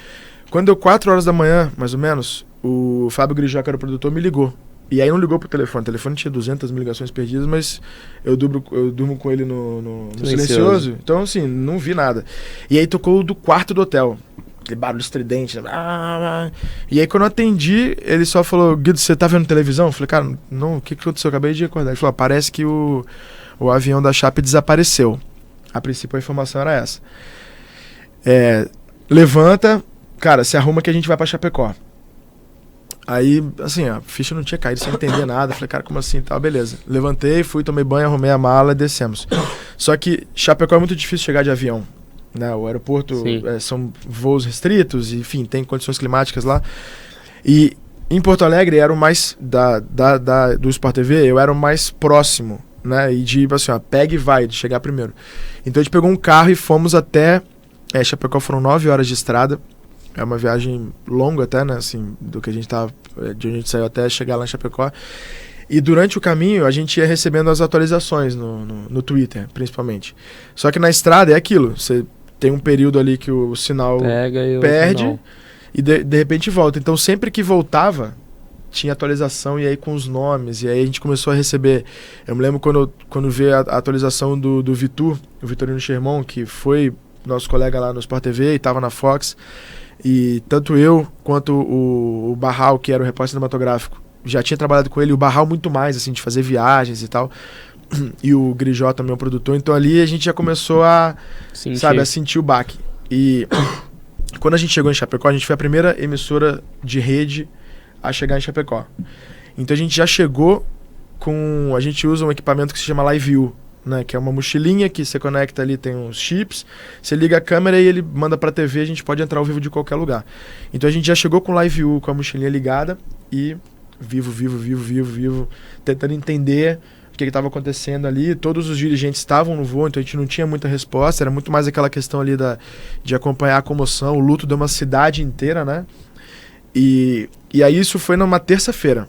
Quando deu 4 horas da manhã, mais ou menos, o Fábio Grijó, que era o produtor, me ligou. E aí não ligou pro telefone. O telefone tinha 200 mil ligações perdidas, mas eu durmo com ele no silencioso. Então, assim, não vi nada. E aí tocou do quarto do hotel. Aquele barulho estridente. E aí quando eu atendi, ele só falou: Guido, você tá vendo televisão? Eu falei: cara, não, o que aconteceu? Eu acabei de acordar. Ele falou: parece que o avião da Chape desapareceu. A princípio a informação era essa. Levanta, cara, se arruma que a gente vai pra Chapecó. Aí, assim, a ficha não tinha caído sem entender nada. Falei: cara, como assim? Tá, beleza. Levantei, fui, tomei banho, arrumei a mala e descemos. Só que Chapecó é muito difícil chegar de avião, né? O aeroporto são voos restritos, enfim, tem condições climáticas lá. E em Porto Alegre era o mais do Sport TV, eu era o mais próximo, né? E de, assim, pega e vai, de chegar primeiro. Então a gente pegou um carro e fomos até Chapecó. Foram 9 horas de estrada. É uma viagem longa até, né, assim, do que a gente tava, de onde a gente saiu até chegar lá em Chapecó. E durante o caminho a gente ia recebendo as atualizações no Twitter, principalmente. Só que na estrada é aquilo, você tem um período ali que o sinal perde e de repente volta. Então sempre que voltava tinha atualização, e aí com os nomes, e aí a gente começou a receber. Eu me lembro quando veio a atualização do Vitor, o Vitorino Sherman, que foi nosso colega lá no Sport TV e estava na Fox. E tanto eu quanto o Barral, que era o repórter cinematográfico, já tinha trabalhado com ele. O Barral muito mais, assim, de fazer viagens e tal. E o Grijó também é o produtor. Então ali a gente já começou a sentir o baque. E quando a gente chegou em Chapecó, a gente foi a primeira emissora de rede a chegar em Chapecó. Então a gente já chegou com... A gente usa um equipamento que se chama LiveView, né, que é uma mochilinha que você conecta ali, tem uns chips, você liga a câmera e ele manda pra TV, a gente pode entrar ao vivo de qualquer lugar. Então a gente já chegou com o LiveView, com a mochilinha ligada e vivo, tentando entender o que estava acontecendo ali. Todos os dirigentes estavam no voo, então a gente não tinha muita resposta, era muito mais aquela questão ali de acompanhar a comoção, o luto de uma cidade inteira, né? E aí isso foi numa terça-feira.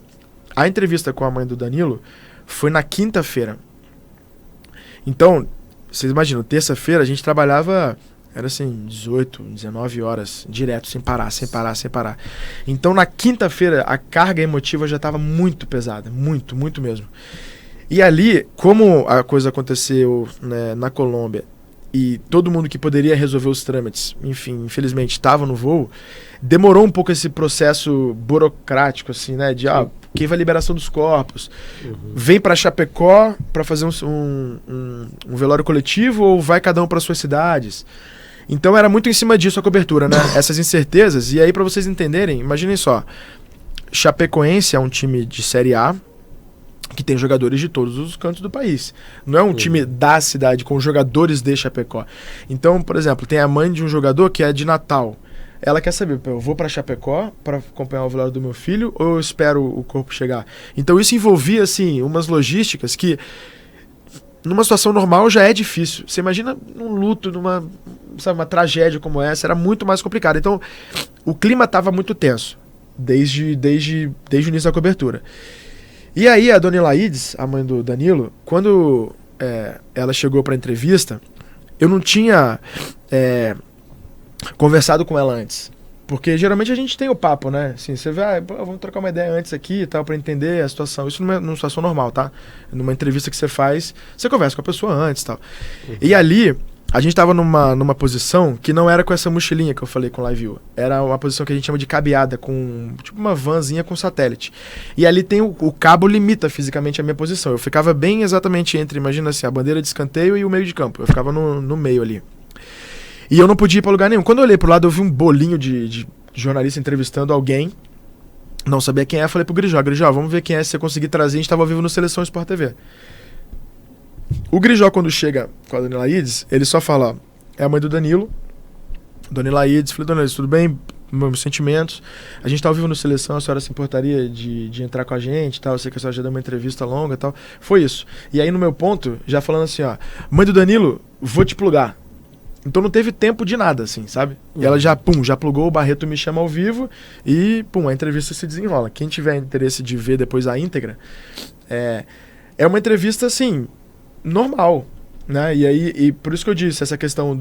A entrevista com a mãe do Danilo foi na quinta-feira. Então, vocês imaginam, terça-feira a gente trabalhava, era assim, 18, 19 horas, direto, sem parar. Então, na quinta-feira, a carga emotiva já estava muito pesada, muito mesmo. E ali, como a coisa aconteceu, né, na Colômbia, e todo mundo que poderia resolver os trâmites, enfim, infelizmente, estava no voo, demorou um pouco esse processo burocrático, assim, né, de quem vai a liberação dos corpos, vem para Chapecó para fazer um velório coletivo ou vai cada um para suas cidades. Então era muito em cima disso a cobertura, né, essas incertezas. E aí, para vocês entenderem, imaginem só, Chapecoense é um time de Série A, que tem jogadores de todos os cantos do país. Não é um time da cidade, com jogadores de Chapecó. Então, por exemplo, tem a mãe de um jogador que é de Natal. Ela quer saber, eu vou para Chapecó para acompanhar o velório do meu filho ou eu espero o corpo chegar? Então isso envolvia, assim, umas logísticas que, numa situação normal, já é difícil. Você imagina num luto, uma tragédia como essa, era muito mais complicado. Então, o clima estava muito tenso, desde o início da cobertura. E aí a dona Ilaides, a mãe do Danilo, quando ela chegou para a entrevista, eu não tinha conversado com ela antes. Porque geralmente a gente tem o papo, né? Assim, você vai, vamos trocar uma ideia antes aqui e tal, para entender a situação. Isso não é numa situação normal, tá? Numa entrevista que você faz, você conversa com a pessoa antes e tal. E ali, a gente tava numa posição que não era com essa mochilinha que eu falei com o LiveView. Era uma posição que a gente chama de cabeada, com tipo uma vanzinha com satélite. E ali tem o cabo limita fisicamente a minha posição. Eu ficava bem exatamente entre, imagina assim, a bandeira de escanteio e o meio de campo. Eu ficava no meio ali. E eu não podia ir pra lugar nenhum. Quando eu olhei pro lado, eu vi um bolinho de jornalista entrevistando alguém. Não sabia quem é, eu falei pro Grijó, vamos ver quem é, se você conseguir trazer. A gente tava ao vivo no Seleção Sport TV. O Grijó, quando chega com a dona Ilaides, ele só fala, é a mãe do Danilo. Dona Ilaides, falei, dona Ilaides, tudo bem? meus sentimentos. A gente tá ao vivo no Seleção, a senhora se importaria de entrar com a gente e tal? Eu sei que a senhora já deu uma entrevista longa e tal. Foi isso. E aí no meu ponto, já falando assim, ó, mãe do Danilo, vou te plugar. Então não teve tempo de nada, assim, sabe? E ela já plugou, o Barreto me chama ao vivo e, a entrevista se desenrola. Quem tiver interesse de ver depois a íntegra, é uma entrevista, assim, normal, né? E por isso que eu disse, essa questão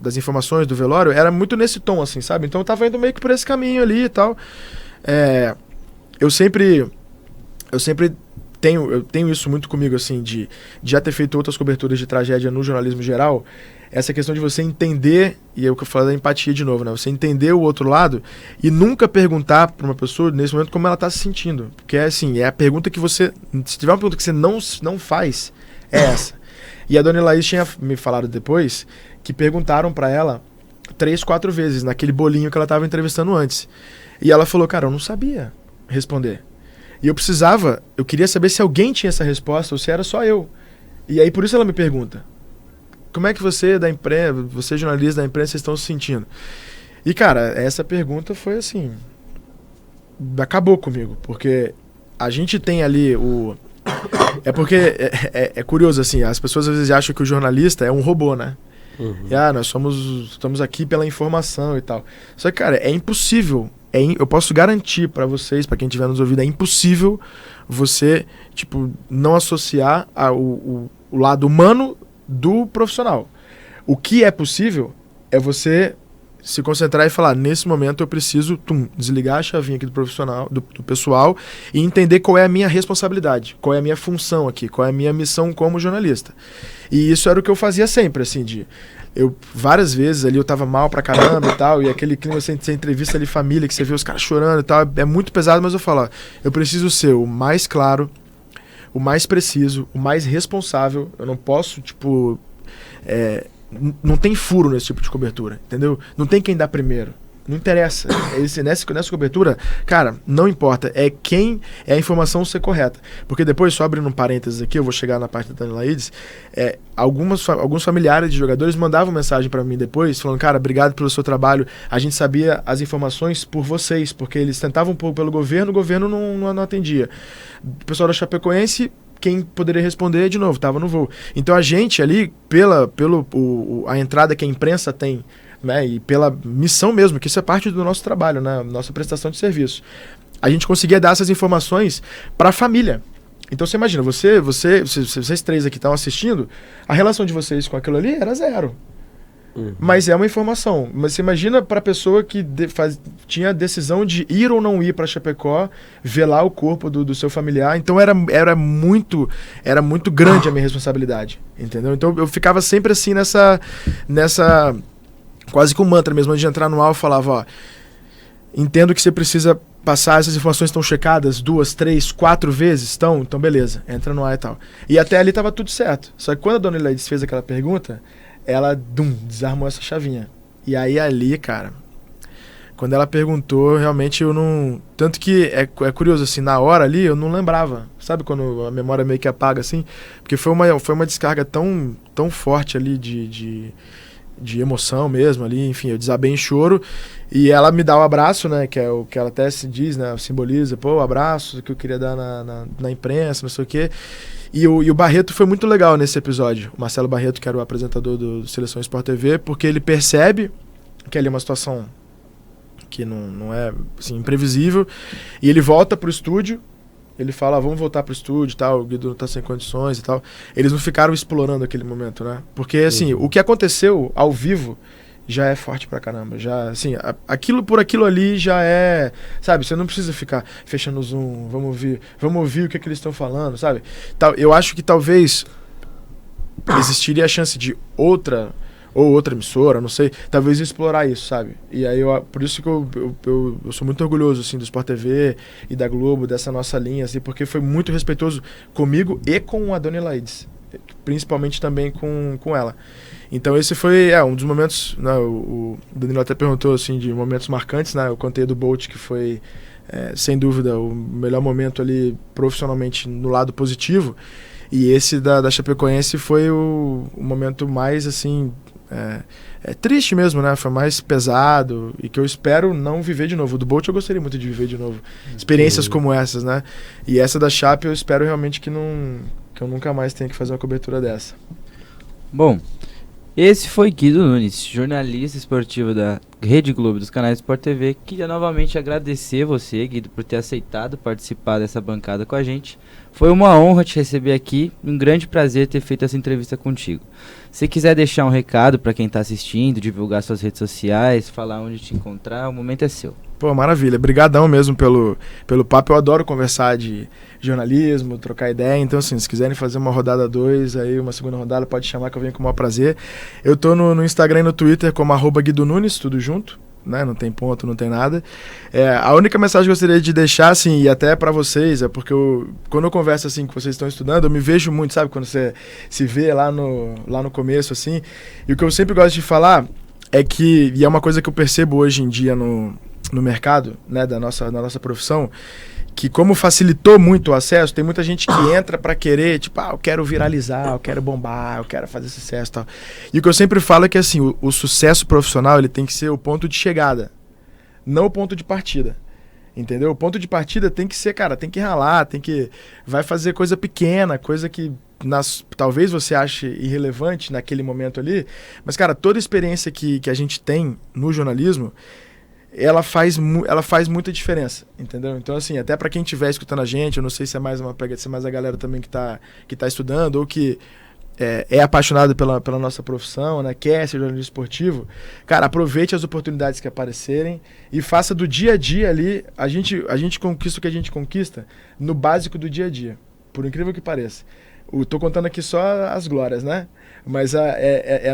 das informações do velório, era muito nesse tom, assim, sabe? Então eu tava indo meio que por esse caminho ali e tal. Eu sempre tenho isso muito comigo, assim, de já ter feito outras coberturas de tragédia no jornalismo geral. Essa questão de você entender, e é o que eu falo da empatia de novo, né? Você entender o outro lado e nunca perguntar para uma pessoa, nesse momento, como ela está se sentindo. Porque é a pergunta que você... Se tiver uma pergunta que você não faz, é essa. E a dona Laís tinha me falado depois que perguntaram para ela 3, 4 vezes, naquele bolinho que ela estava entrevistando antes. E ela falou, cara, eu não sabia responder. E eu queria saber se alguém tinha essa resposta ou se era só eu. E aí por isso ela me pergunta, como é que você da imprensa, você jornalista da imprensa, vocês estão se sentindo? E cara, essa pergunta foi assim, acabou comigo, porque a gente tem ali é porque é curioso assim, as pessoas às vezes acham que o jornalista é um robô, né? Uhum. E nós estamos aqui pela informação e tal. Só que cara, é impossível. Eu posso garantir para vocês, para quem estiver nos ouvindo, é impossível você, não associar o lado humano do profissional. O que é possível é você se concentrar e falar, nesse momento eu preciso desligar a chavinha aqui do profissional, do pessoal, e entender qual é a minha responsabilidade, qual é a minha função aqui, qual é a minha missão como jornalista. E isso era o que eu fazia sempre, assim, várias vezes ali eu tava mal pra caramba e tal, e aquele clima, você entrevista ali família, que você vê os caras chorando e tal, é muito pesado, mas eu falo, eu preciso ser o mais claro, o mais preciso, o mais responsável. Eu não posso, não tem furo nesse tipo de cobertura, entendeu? Não tem quem dá primeiro. Não interessa. Nessa cobertura, cara, não importa. É a informação ser correta. Porque depois, só abrindo um parênteses aqui, eu vou chegar na parte da Dani Laídes, alguns familiares de jogadores mandavam mensagem pra mim depois, falando, cara, obrigado pelo seu trabalho. A gente sabia as informações por vocês, porque eles tentavam um pouco pelo governo, o governo não atendia. O pessoal da Chapecoense, quem poderia responder, de novo, estava no voo. Então a gente ali, a entrada que a imprensa tem, né, e pela missão mesmo, que isso é parte do nosso trabalho, né, nossa prestação de serviço, a gente conseguia dar essas informações para a família. Então você imagina, vocês três aqui estão assistindo, a relação de vocês com aquilo ali era zero. Mas é uma informação. Mas você imagina para a pessoa que tinha a decisão de ir ou não ir para Chapecó, velar o corpo do seu familiar. Então era muito grande a minha responsabilidade, entendeu? Então eu ficava sempre assim nessa quase com mantra mesmo, antes de entrar no ar eu falava, entendo que você precisa passar, essas informações estão checadas 2, 3, 4 vezes, então beleza, entra no ar e tal. E até ali tava tudo certo. Só que quando a dona Elides fez aquela pergunta, ela desarmou essa chavinha. E aí ali, cara, quando ela perguntou, realmente eu não... Tanto que é curioso, assim, na hora ali eu não lembrava. Sabe quando a memória meio que apaga, assim? Porque foi uma descarga tão forte ali de emoção mesmo ali, enfim, eu desabei em choro. E ela me dá o abraço, né, que é o que ela até se diz, né, simboliza, o abraço que eu queria dar na imprensa, não sei o quê. E o Barreto foi muito legal nesse episódio, o Marcelo Barreto, que era o apresentador do Seleção Sport TV, porque ele percebe que ali é uma situação que não é, assim, imprevisível, e ele volta pro estúdio, ele fala, vamos voltar pro estúdio e tal, o Guido não tá sem condições e tal. Eles não ficaram explorando aquele momento, né? Porque, assim, o que aconteceu ao vivo já é forte pra caramba. Já, assim, aquilo ali já é... Sabe, você não precisa ficar fechando o zoom, vamos ouvir o que eles estão falando, sabe? Eu acho que talvez existiria a chance de outra emissora, não sei, talvez explorar isso, sabe? E aí, por isso que eu sou muito orgulhoso, assim, do Sport TV e da Globo, dessa nossa linha, assim, porque foi muito respeitoso comigo e com a Dona Elides, principalmente também com ela. Então esse foi um dos momentos, né, o Danilo até perguntou, assim, de momentos marcantes, né? Eu contei do Bolt, que foi, sem dúvida, o melhor momento ali profissionalmente no lado positivo, e esse da Chapecoense foi o momento mais, assim... é triste mesmo, né? Foi mais pesado e que eu espero não viver de novo. O do Bolt eu gostaria muito de viver de novo. Experiências como essas, né? E essa da Chape eu espero realmente que eu nunca mais tenha que fazer uma cobertura dessa. Bom, esse foi Guido Nunes, jornalista esportivo da Rede Globo dos canais Sport TV. Queria novamente agradecer você, Guido, por ter aceitado participar dessa bancada com a gente. Foi uma honra te receber aqui, um grande prazer ter feito essa entrevista contigo. Se quiser deixar um recado para quem está assistindo, divulgar suas redes sociais, falar onde te encontrar, o momento é seu. Pô, maravilha. Brigadão mesmo pelo papo. Eu adoro conversar de jornalismo, trocar ideia. Então, assim, se quiserem fazer uma rodada 2, aí uma segunda rodada, pode chamar que eu venho com o maior prazer. Eu tô no Instagram e no Twitter como @Guido Nunes, tudo junto, né? Não tem ponto, não tem nada. A única mensagem que eu gostaria de deixar, assim, e até pra vocês, é porque quando eu converso, assim, que vocês estão estudando, eu me vejo muito, sabe? Quando você se vê lá no começo, assim. E o que eu sempre gosto de falar é que, e é uma coisa que eu percebo hoje em dia no mercado, né, da nossa profissão, que como facilitou muito o acesso, tem muita gente que entra pra querer, tipo, eu quero viralizar, eu quero bombar, eu quero fazer sucesso e tal. E o que eu sempre falo é que, assim, o sucesso profissional, ele tem que ser o ponto de chegada, não o ponto de partida. Entendeu? O ponto de partida tem que ser, cara, tem que ralar, vai fazer coisa pequena, coisa que talvez você ache irrelevante naquele momento ali, mas, cara, toda experiência que a gente tem no jornalismo, ela faz muita diferença, entendeu? Então, assim, até para quem estiver escutando a gente, eu não sei se é mais a galera também que tá estudando ou que é apaixonado pela nossa profissão, né? Quer ser jornalista esportivo, cara, aproveite as oportunidades que aparecerem e faça do dia a dia ali, a gente conquista o que a gente conquista no básico do dia a dia, por incrível que pareça. Tô contando aqui só as glórias, né? Mas é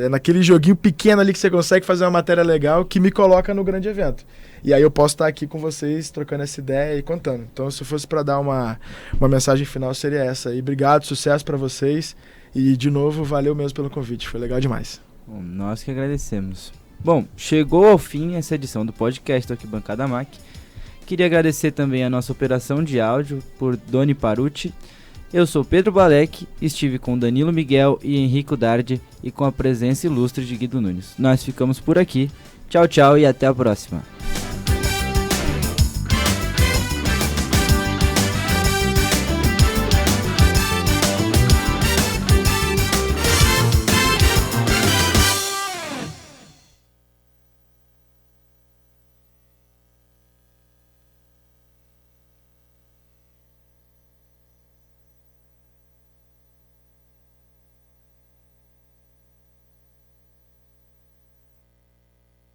naquele joguinho pequeno ali que você consegue fazer uma matéria legal que me coloca no grande evento. E aí eu posso estar aqui com vocês, trocando essa ideia e contando. Então, se fosse para dar uma mensagem final, seria essa. E obrigado, sucesso para vocês. E, de novo, valeu mesmo pelo convite. Foi legal demais. Bom, nós que agradecemos. Bom, chegou ao fim essa edição do podcast Arquibancada Mac. Queria agradecer também a nossa operação de áudio por Doni Parucci. Eu sou Pedro Balek, estive com Danilo Miguel e Henrico Dardi e com a presença ilustre de Guido Nunes. Nós ficamos por aqui. Tchau, tchau e até a próxima.